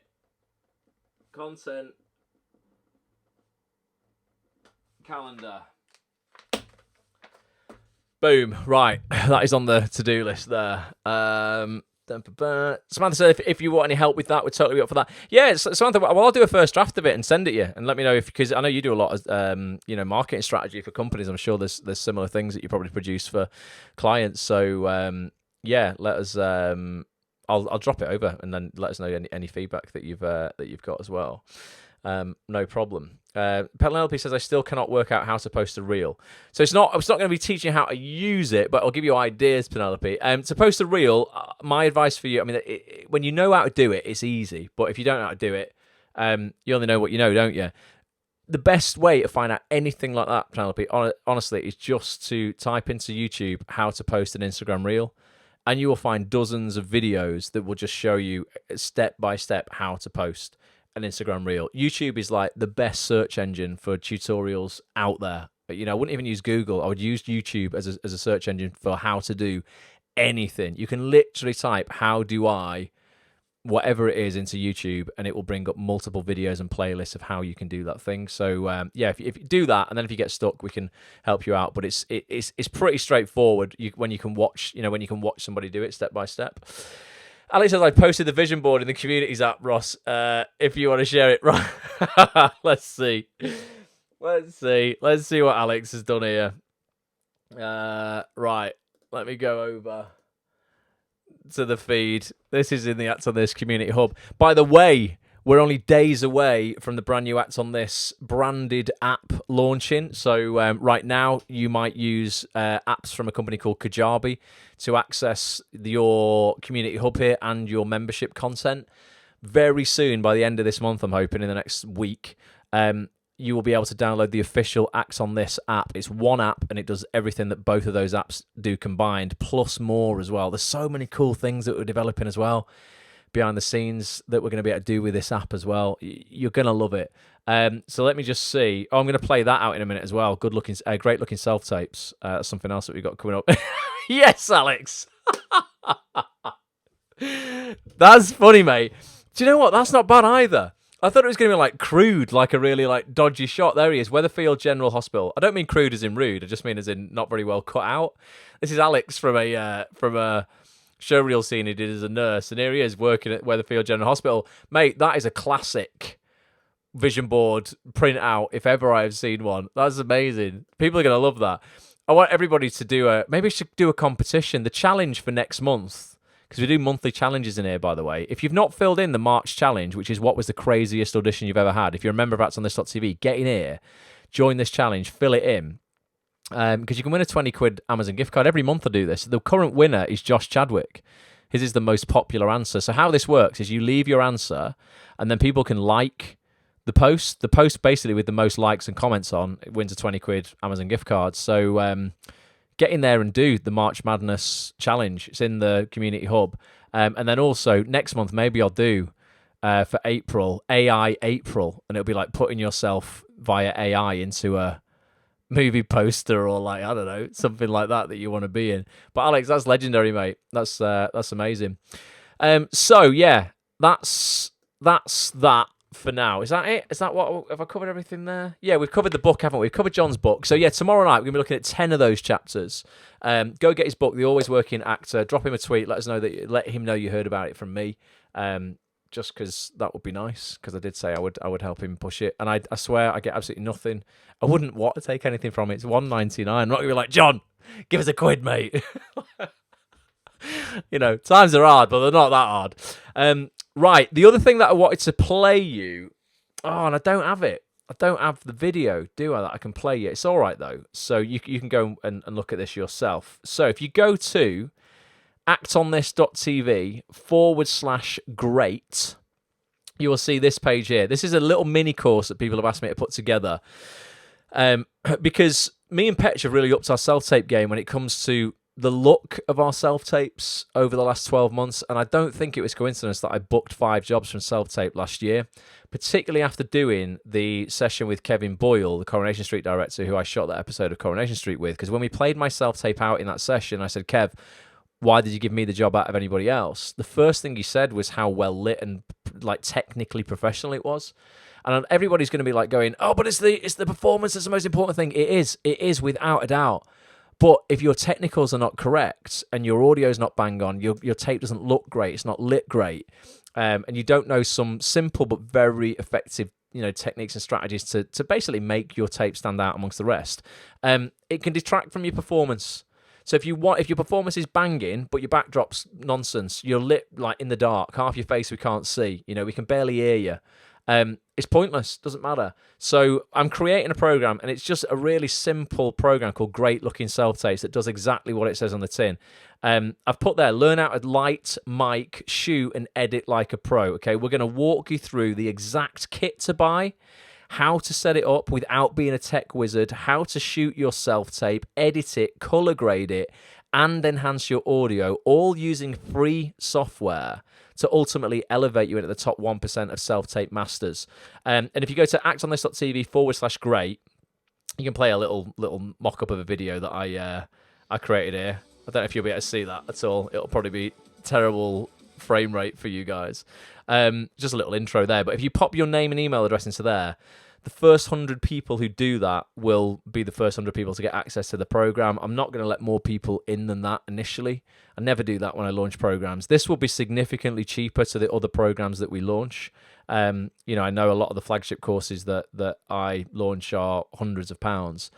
Content calendar. Boom. Right. That is on the to-do list there. Samantha said if you want any help with that, we're totally up for that. Yeah, Samantha, well, I'll do a first draft of it and send it you and let me know because I know you do a lot of marketing strategy for companies. I'm sure there's similar things that you probably produce for clients. So let us I'll drop it over and then let us know any feedback that you've got as well. No problem. Penelope says I still cannot work out how to post a reel. So it's not going to be teaching you how to use it, but I'll give you ideas, Penelope. To post a reel, my advice for you, when you know how to do it, it's easy. But if you don't know how to do it, you only know what you know, don't you? The best way to find out anything like that, Penelope, honestly, is just to type into YouTube how to post an Instagram reel. and you will find dozens of videos that will just show you step by step how to post an Instagram reel. YouTube is like the best search engine for tutorials out there. You know, I wouldn't even use Google. I would use YouTube as a search engine for how to do anything. You can literally type "how do I," whatever it is, into YouTube, and it will bring up multiple videos and playlists of how you can do that thing. So yeah, if you do that, and then if you get stuck, we can help you out. But it's pretty straightforward. When you can watch somebody do it step by step. Alex says I posted the vision board in the communities app, Ross. If you want to share it, right? Let's see what Alex has done here. Right, let me go over to the feed. This is in the Acts on This community hub. By the way, we're only days away from the brand new Acts on This branded app launching. So right now, you might use apps from a company called Kajabi to access your community hub here and your membership content. Very soon, by the end of this month, I'm hoping in the next week, you will be able to download the official Acts on This app. It's one app, and it does everything that both of those apps do combined, plus more as well. There's so many cool things that we're developing as well behind the scenes that we're going to be able to do with this app as well. You're going to love it. So let me just see. Oh, I'm going to play that out in a minute as well. Great looking self-tapes. That's something else that we've got coming up. Yes, Alex. That's funny, mate. Do you know what? That's not bad either. I thought it was going to be like crude, like a really like dodgy shot. There he is, Weatherfield General Hospital. I don't mean crude as in rude. I just mean as in not very well cut out. This is Alex from a showreel scene he did as a nurse, and here he is working at Weatherfield General Hospital. Mate, that is a classic vision board printout if ever I've seen one. That's amazing. People are going to love that. I want everybody to do maybe we should do a competition. The challenge for next month, because we do monthly challenges in here, by the way. If you've not filled in the March challenge, which is what was the craziest audition you've ever had, if you're a member of Acts on This.tv, get in here, join this challenge, fill it in. Because you can win a 20 quid Amazon gift card. Every month I do this. The current winner is Josh Chadwick. His is the most popular answer. So how this works is you leave your answer, and then people can like the post. The post basically with the most likes and comments on, it wins a 20 quid Amazon gift card. So get in there and do the March Madness challenge. It's in the community hub. And then also next month, maybe I'll do for April, AI April. And it'll be like putting yourself via AI into a movie poster or like, I don't know, something like that you want to be in. But Alex, that's legendary, mate. That's amazing. So yeah, that's that for now. Is that it? Is that what, have I covered everything there? Yeah, we've covered the book, haven't we? We've covered John's book. So yeah, tomorrow night we're going to be looking at 10 of those chapters. Go get his book, The Always Working Actor. Drop him a tweet. Let him know you heard about it from me. Just because that would be nice, because I did say I would help him push it. And I swear I get absolutely nothing. I wouldn't want to take anything from it. It's $1.99. I'm not going to be like, John, give us a quid, mate. You know, times are hard, but they're not that hard. Right, the other thing that I wanted to play you... Oh, and I don't have it. I don't have the video, do I, that I can play you? It's all right, though. So you can go and look at this yourself. So if you go to actonthis.tv/great, you will see this page here. This is a little mini course that people have asked me to put together. Because me and Petch have really upped our self-tape game when it comes to the look of our self-tapes over the last 12 months, and I don't think it was coincidence that I booked 5 jobs from self-tape last year, particularly after doing the session with Kevin Boyle, the Coronation Street director, who I shot that episode of Coronation Street with, because when we played my self-tape out in that session, I said, Kev, why did you give me the job out of anybody else? The first thing he said was how well lit and like technically professional it was. And everybody's going to be like going, oh, but it's the performance that's the most important thing. It is without a doubt. But if your technicals are not correct and your audio's not bang on, your tape doesn't look great, it's not lit great, and you don't know some simple but very effective, techniques and strategies to basically make your tape stand out amongst the rest, it can detract from your performance. So if your performance is banging but your backdrop's nonsense, you're lit like in the dark, half your face we can't see, we can barely hear you. It's pointless, doesn't matter. So I'm creating a program, and it's just a really simple program called Great Looking Self-Tapes that does exactly what it says on the tin. I've put there, learn how to light, mic, shoot, and edit like a pro. Okay, we're going to walk you through the exact kit to buy, how to set it up without being a tech wizard, how to shoot your self-tape, edit it, color grade it, and enhance your audio, all using free software to ultimately elevate you into the top 1% of self-tape masters. And if you go to actonthis.tv/great, you can play a little mock-up of a video that I created here. I don't know if you'll be able to see that at all. It'll probably be terrible frame rate for you guys. Just a little intro there. But if you pop your name and email address into there, the first 100 people who do that will be the first 100 people to get access to the program. I'm not going to let more people in than that initially. I never do that when I launch programs. This will be significantly cheaper to the other programs that we launch. I know a lot of the flagship courses that I launch are hundreds of pounds.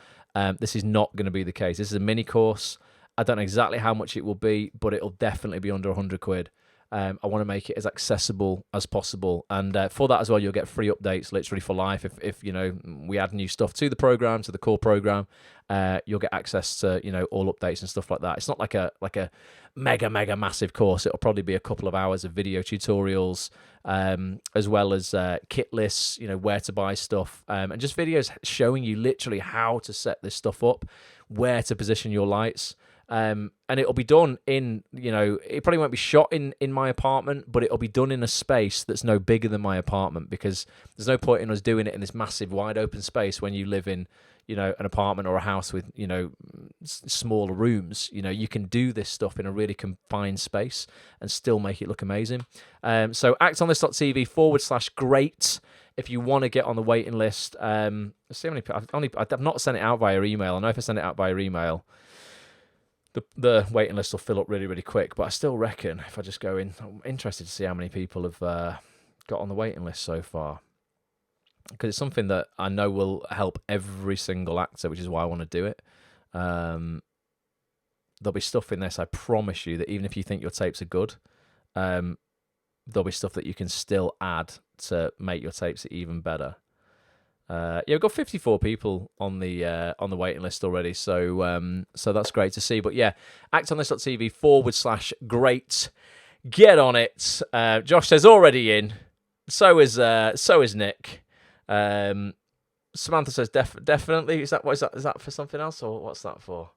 This is not going to be the case. This is a mini course. I don't know exactly how much it will be, but it'll definitely be under 100 quid. I want to make it as accessible as possible, and for that as well, you'll get free updates literally for life. If we add new stuff to the program, to the core program, you'll get access to all updates and stuff like that. It's not like a mega massive course. It'll probably be a couple of hours of video tutorials, as well as kit lists, where to buy stuff, and just videos showing you literally how to set this stuff up, where to position your lights. And it'll be done in, it probably won't be shot in my apartment, but it'll be done in a space that's no bigger than my apartment, because there's no point in us doing it in this massive wide open space when you live in, an apartment or a house with, smaller rooms. You can do this stuff in a really confined space and still make it look amazing. So actonthis.tv/great if you want to get on the waiting list. See how many I've not sent it out via email. I know if I send it out via email, the waiting list will fill up really, really quick. But I still reckon if I just go in, I'm interested to see how many people have got on the waiting list so far, because it's something that I know will help every single actor, which is why I want to do it. There'll be stuff in this, I promise you, that even if you think your tapes are good, there'll be stuff that you can still add to make your tapes even better. We've got 54 people on the waiting list already, so that's great to see. But yeah, actonthis.tv/great. Get on it. Josh says already in. So is Nick. Samantha says definitely. Is that for something else, or what's that for?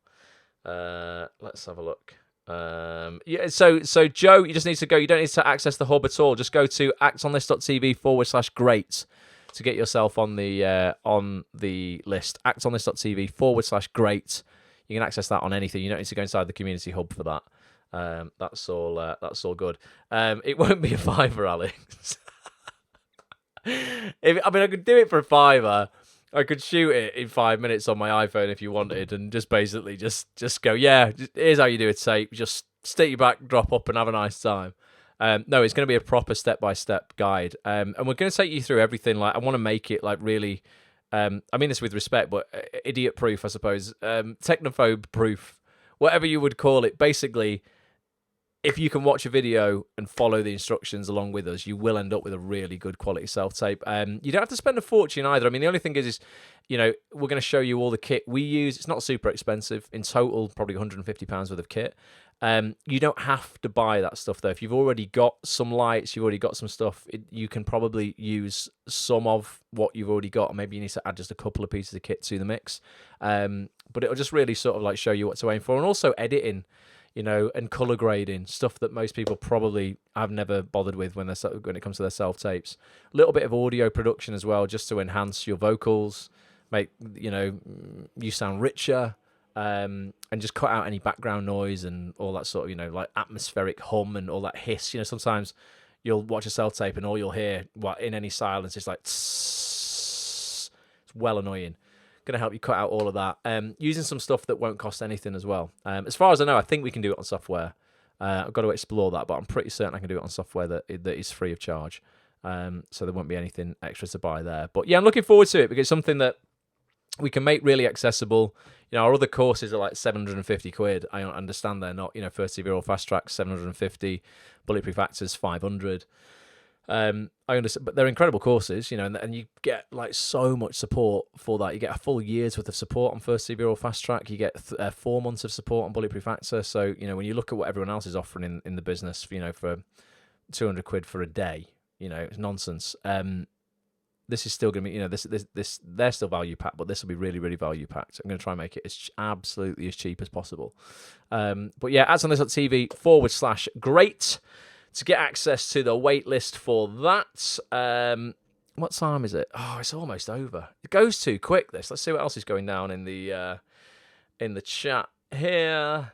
Let's have a look. So Joe, you just need to go. You don't need to access the hub at all. Just go to actonthis.tv/great. to get yourself on the list. actonthis.tv/great. You can access that on anything. You don't need to go inside the community hub for that. That's all good. It won't be a $5, Alex. I could do it for a $5. I could shoot it in 5 minutes on my iPhone if you wanted, and just basically just go, here's how you do a tape. Just stick your backdrop up and have a nice time. No, it's going to be a proper step-by-step guide, and we're going to take you through everything. Like, I want to make it like really, I mean this with respect, but idiot-proof, I suppose, technophobe-proof, whatever you would call it. Basically, if you can watch a video and follow the instructions along with us, you will end up with a really good quality self-tape. You don't have to spend a fortune either. I mean, the only thing is we're going to show you all the kit we use. It's not super expensive. In total, probably £150 worth of kit. You don't have to buy that stuff, though. If you've already got some lights, you've already got some stuff, you can probably use some of what you've already got, or maybe you need to add just a couple of pieces of kit to the mix. But it'll just really sort of like show you what to aim for, and also editing, and color grading, stuff that most people probably have never bothered with when it comes to their self tapes. A little bit of audio production as well, just to enhance your vocals, make you sound richer. And just cut out any background noise and all that sort of, like atmospheric hum and all that hiss. Sometimes you'll watch a self tape and all you'll hear, in any silence, is like tss. It's well annoying. Going to help you cut out all of that. Using some stuff that won't cost anything as well. As far as I know, I think we can do it on software. I've got to explore that, but I'm pretty certain I can do it on software that is free of charge. So there won't be anything extra to buy there. But yeah, I'm looking forward to it, because it's something that we can make really accessible. Our other courses are like 750 quid. I understand they're not, First TV or Fast Track 750, Bulletproof Actors 500. I understand, but they're incredible courses, and you get like so much support for that. You get a full year's worth of support on First TV or Fast Track. You get 4 months of support on Bulletproof Actor. So, when you look at what everyone else is offering in the business, for 200 quid for a day, it's nonsense. this is still going to be, this they're still value packed, but this will be really, really value packed. I'm going to try and make it absolutely as cheap as possible. But yeah, adsonthis.tv/great to get access to the wait list for that. What time is it? Oh, it's almost over. It goes too quick, this. Let's see what else is going down in the chat here.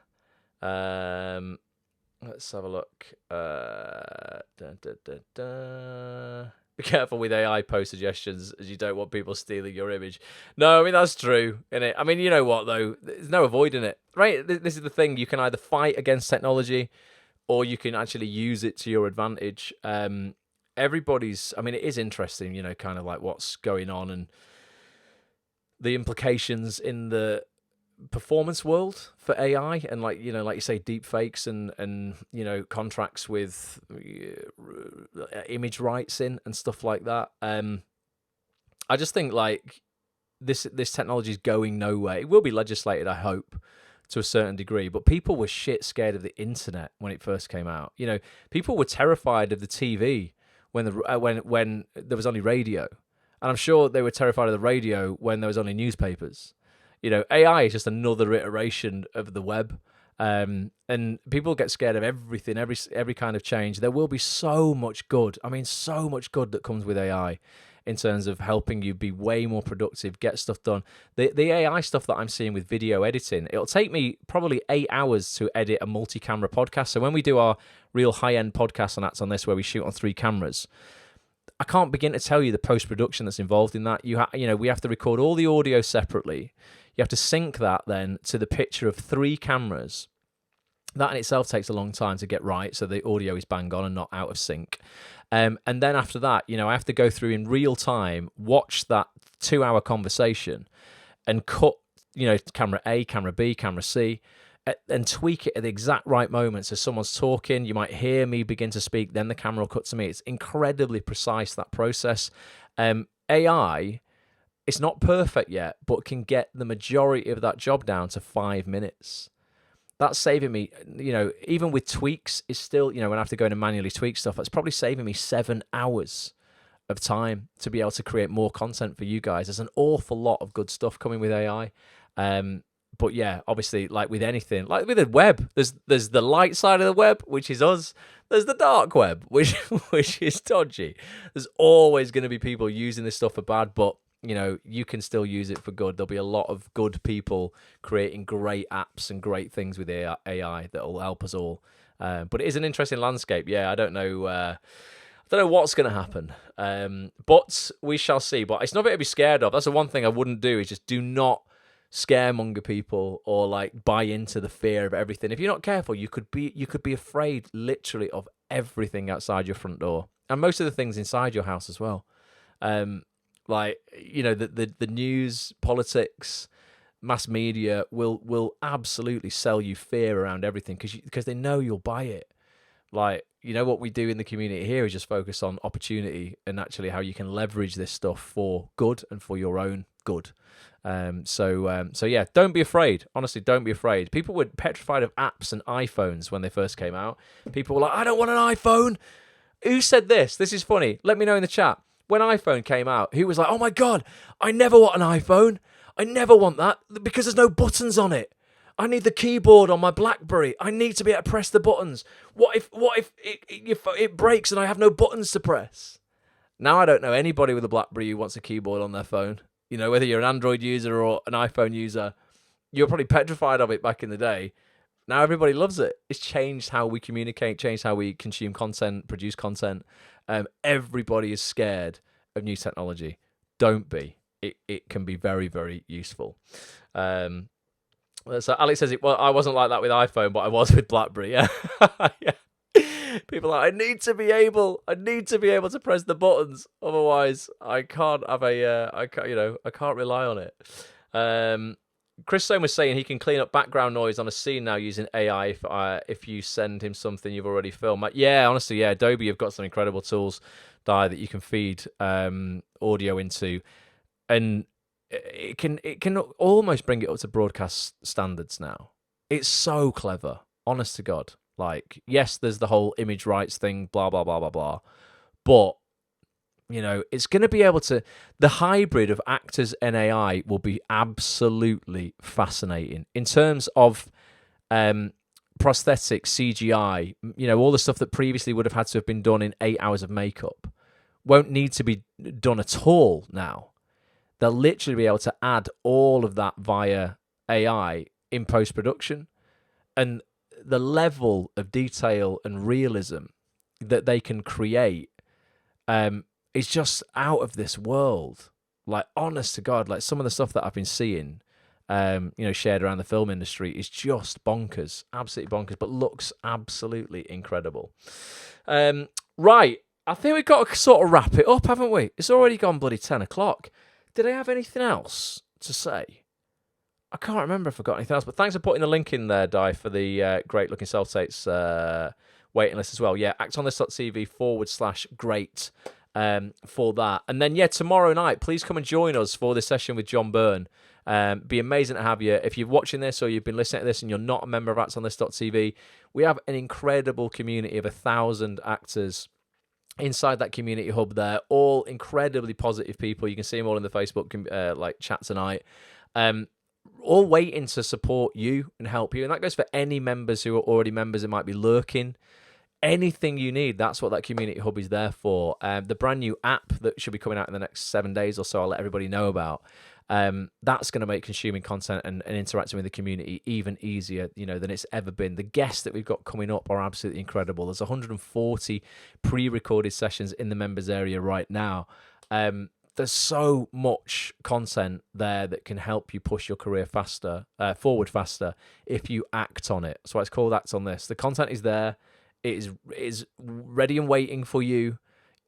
Let's have a look. Be careful with AI post suggestions, as you don't want people stealing your image. No, I mean, that's true, innit? I mean, you know what, though? There's no avoiding it, right? This is the thing. You can either fight against technology or you can actually use it to your advantage. Everybody's, I mean, it is interesting, kind of like what's going on and the implications in the performance world for AI, and like you say, deep fakes and contracts with image rights and stuff like that. I just think like this technology is going nowhere. It will be legislated, I hope, to a certain degree, but people were shit scared of the internet when it first came out. People were terrified of the TV when there was only radio, and I'm sure they were terrified of the radio when there was only newspapers. AI is just another iteration of the web, and people get scared of everything, every kind of change. There will be so much good. I mean, so much good that comes with AI in terms of helping you be way more productive, get stuff done. The AI stuff that I'm seeing with video editing, it'll take me probably 8 hours to edit a multi-camera podcast. So when we do our real high-end podcast on That's on This, where we shoot on 3 cameras, I can't begin to tell you the post-production that's involved in that. We have to record all the audio separately. You have to sync that then to the picture of 3 cameras. That in itself takes a long time to get right, so the audio is bang on and not out of sync. And then after that, I have to go through in real time, watch that 2-hour conversation and cut, camera A, camera B, camera C, and tweak it at the exact right moment. So someone's talking, you might hear me begin to speak, then the camera will cut to me. It's incredibly precise, that process. AI, it's not perfect yet, but can get the majority of that job down to 5 minutes. That's saving me, even with tweaks, is still, when I have to go in and manually tweak stuff, that's probably saving me 7 hours of time to be able to create more content for you guys. There's an awful lot of good stuff coming with AI. But yeah, obviously, like with anything, like with the web, there's the light side of the web, which is us. There's the dark web, which is dodgy. There's always going to be people using this stuff for bad, but you can still use it for good. There'll be a lot of good people creating great apps and great things with AI that will help us all. But it is an interesting landscape. Yeah, I don't know what's going to happen, but we shall see. But it's nothing to be scared of. That's the one thing I wouldn't do, is just do not scaremonger people or like buy into the fear of everything. If you're not careful, you could be afraid literally of everything outside your front door, and most of the things inside your house as well. Like, the news, politics, mass media will absolutely sell you fear around everything because they know you'll buy it. Like, what we do in the community here is just focus on opportunity and actually how you can leverage this stuff for good and for your own good. So yeah, don't be afraid. Honestly, don't be afraid. People were petrified of apps and iPhones when they first came out. People were like, I don't want an iPhone. Who said this? This is funny. Let me know in the chat. When iPhone came out, who was like, oh my God, I never want an iPhone. I never want that because there's no buttons on it. I need the keyboard on my BlackBerry. I need to be able to press the buttons. What if it breaks and I have no buttons to press? Now I don't know anybody with a BlackBerry who wants a keyboard on their phone. Whether you're an Android user or an iPhone user, you're probably petrified of it back in the day. Now everybody loves it. It's changed how we communicate, changed how we consume content, produce content. Everybody is scared of new technology. Don't be. It can be very, very useful. So Alex says, well, I wasn't like that with iPhone, but I was with BlackBerry. Yeah. Yeah. People are like, I need to be able to press the buttons. Otherwise, I can't have I can't rely on it. Chris Stone was saying he can clean up background noise on a scene now using AI if you send him something you've already filmed. Yeah, honestly, yeah, Adobe have got some incredible tools that you can feed audio into, and it can almost bring it up to broadcast standards now. It's so clever, honest to God. Like, yes, there's the whole image rights thing, blah blah blah blah blah, but it's going to be able to. The hybrid of actors and AI will be absolutely fascinating in terms of prosthetics, CGI. All the stuff that previously would have had to have been done in 8 hours of makeup won't need to be done at all now. They'll literally be able to add all of that via AI in post-production. And the level of detail and realism that they can create is just out of this world. Like, honest to God, like some of the stuff that I've been seeing, shared around the film industry is just bonkers, absolutely bonkers, but looks absolutely incredible. Right, I think we've got to sort of wrap it up, haven't we? It's already gone bloody 10 o'clock. Did I have anything else to say? I can't remember if I got anything else, but thanks for putting the link in there, Di, for the great-looking self-tapes waiting list as well. Yeah, actonthis.tv/great for that. And then, tomorrow night, please come and join us for this session with John Byrne. Be amazing to have you. If you're watching this or you've been listening to this and you're not a member of actonthis.tv, we have an incredible community of 1,000 actors inside that community hub there, all incredibly positive people. You can see them all in the Facebook chat tonight. All waiting to support you and help you. And that goes for any members who are already members that might be lurking. Anything you need, that's what that community hub is there for. The brand new app that should be coming out in the next 7 days or so, I'll let everybody know about. That's going to make consuming content and interacting with the community even easier, than it's ever been. The guests that we've got coming up are absolutely incredible. There's 140 pre-recorded sessions in the members area right now. There's so much content there that can help you push your career forward faster if you act on it. So it's called Act on This. The content is there. It is ready and waiting for you.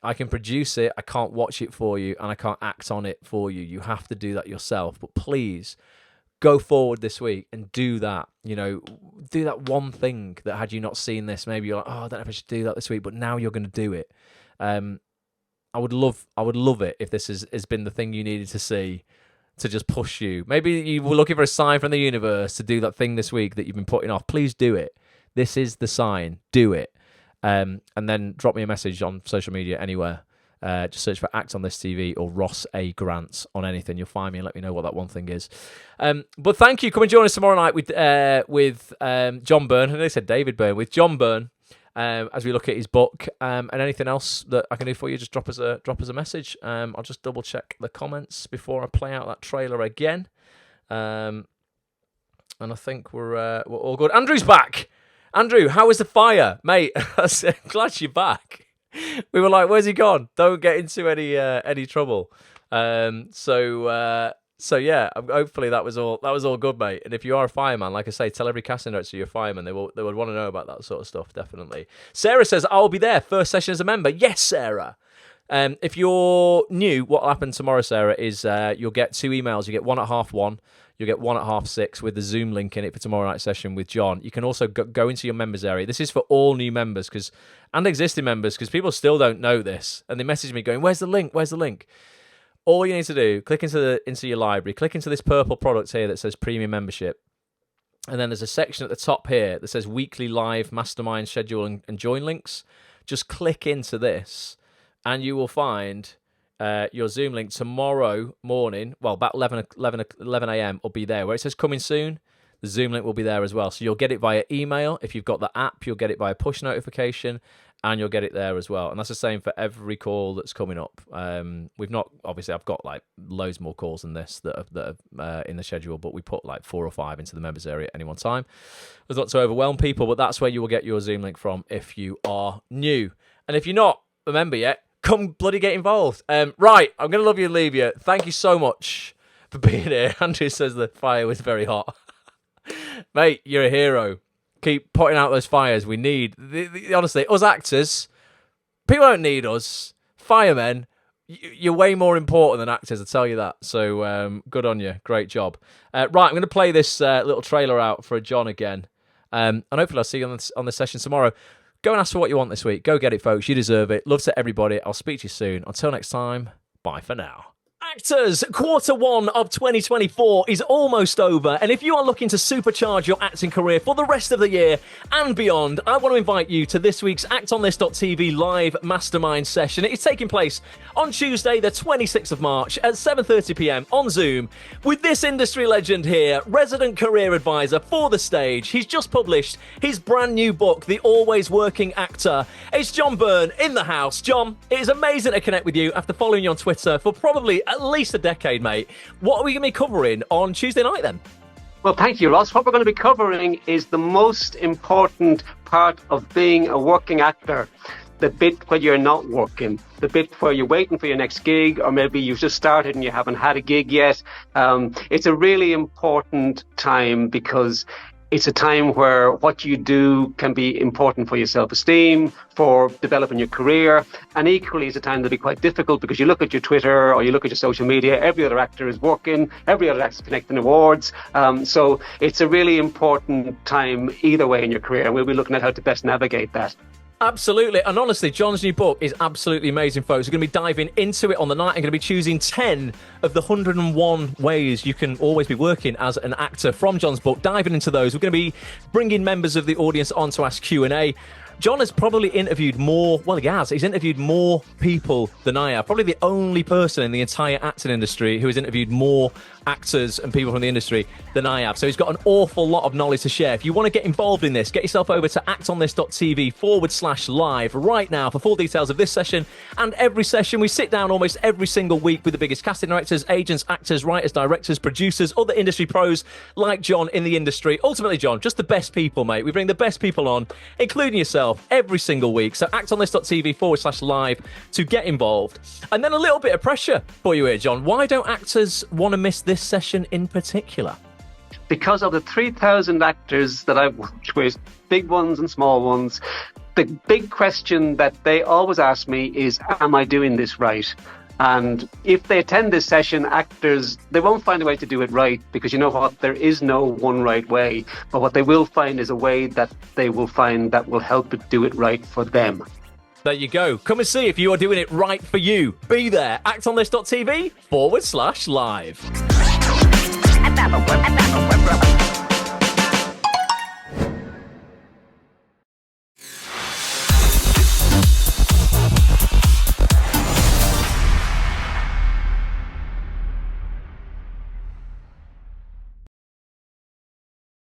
I can produce it, I can't watch it for you, and I can't act on it for you. You have to do that yourself. But please, go forward this week and do that. Do that one thing that had you not seen this, maybe you're like, I don't know if I should do that this week, but now you're going to do it. I would love it if this has been the thing you needed to see to just push you. Maybe you were looking for a sign from the universe to do that thing this week that you've been putting off. Please do it. This is the sign. Do it. And then drop me a message on social media anywhere. Just search for Act on This TV or Ross A. Grant on anything. You'll find me and let me know what that one thing is. But thank you. Come and join us tomorrow night with John Byrne. And they said David Byrne, with John Byrne, as we look at his book. And anything else that I can do for you, just drop us a message. I'll just double check the comments before I play out that trailer again. And I think we're all good. Andrew's back. Andrew, how was the fire, mate? I'm glad you're back. We were like, "Where's he gone? Don't get into any trouble." So yeah, hopefully that was all good, mate. And if you are a fireman, like I say, tell every casting director you're a fireman. They would want to know about that sort of stuff, definitely. Sarah says, "I'll be there first session as a member." Yes, Sarah. If you're new, what will happen tomorrow, Sarah, is you'll get 2 emails. You get one at 1:30. You'll get one at 6:30 with the Zoom link in it for tomorrow night's session with John. You can also go into your members area. This is for all new members and existing members, because people still don't know this. And they message me going, "Where's the link? Where's the link?" All you need to do, click into your library, click into this purple product here that says Premium Membership. And then there's a section at the top here that says Weekly Live Mastermind Schedule and Join Links. Just click into this and you will find your Zoom link tomorrow morning. Well, about 11 a.m. will be there. Where it says coming soon, the Zoom link will be there as well. So you'll get it via email. If you've got the app, you'll get it via push notification, and you'll get it there as well. And that's the same for every call that's coming up. Obviously, I've got like loads more calls than this that are in the schedule, but we put like 4 or 5 into the members area at any one time. It's not to overwhelm people, but that's where you will get your Zoom link from if you are new. And if you're not a member yet, come bloody get involved. Right, I'm going to love you and leave you. Thank you so much for being here. Andrew says the fire was very hot. Mate, you're a hero. Keep putting out those fires. We need, honestly, us actors, people don't need us. Firemen, you're way more important than actors, I tell you that. So good on you. Great job. Right, I'm going to play this little trailer out for John again. And hopefully I'll see you on the session tomorrow. Go and ask for what you want this week. Go get it, folks. You deserve it. Love to everybody. I'll speak to you soon. Until next time, bye for now. Actors, quarter one of 2024 is almost over, and if you are looking to supercharge your acting career for the rest of the year and beyond, I want to invite you to this week's ActOnThis.tv live mastermind session. It is taking place on Tuesday, the 26th of March at 7:30pm on Zoom with this industry legend here, resident career advisor for the stage. He's just published his brand new book, The Always Working Actor. It's John Byrne in the house. John, it is amazing to connect with you after following you on Twitter for probably at least a decade, mate. What are we going to be covering on Tuesday night then? Well, thank you, Ross. What we're going to be covering is the most important part of being a working actor. The bit where you're not working, the bit where you're waiting for your next gig, or maybe you've just started and you haven't had a gig yet. It's a really important time because it's a time where what you do can be important for your self-esteem, for developing your career, and equally it's a time that'll be quite difficult because you look at your Twitter or you look at your social media, every other actor is working, every other actor is collecting awards. So it's a really important time either way in your career, and we'll be looking at how to best navigate that. Absolutely. And honestly, John's new book is absolutely amazing, folks. We're going to be diving into it on the night. I'm going to be choosing 10 of the 101 ways you can always be working as an actor from John's book. Diving into those. We're going to be bringing members of the audience on to ask Q&A. John has probably interviewed more, well, he has. He's interviewed more people than I have. Probably the only person in the entire acting industry who has interviewed more actors and people from the industry than I have. So he's got an awful lot of knowledge to share. If you want to get involved in this, get yourself over to actonthis.tv/live right now for full details of this session and every session. We sit down almost every single week with the biggest casting directors, agents, actors, writers, directors, producers, other industry pros like John in the industry. Ultimately, John, just the best people, mate. We bring the best people on, including yourself, every single week. So actonthis.tv/live to get involved. And then a little bit of pressure for you here, John. Why don't actors want to miss this session in particular? Because of the 3,000 actors that I've worked with, big ones and small ones, the big question that they always ask me is, am I doing this right? And if they attend this session, actors, they won't find a way to do it right, because you know what, there is no one right way. But what they will find is a way that they will find that will help it do it right for them. There you go. Come and see if you are doing it right for you. Be there. ActOnThis.tv/live.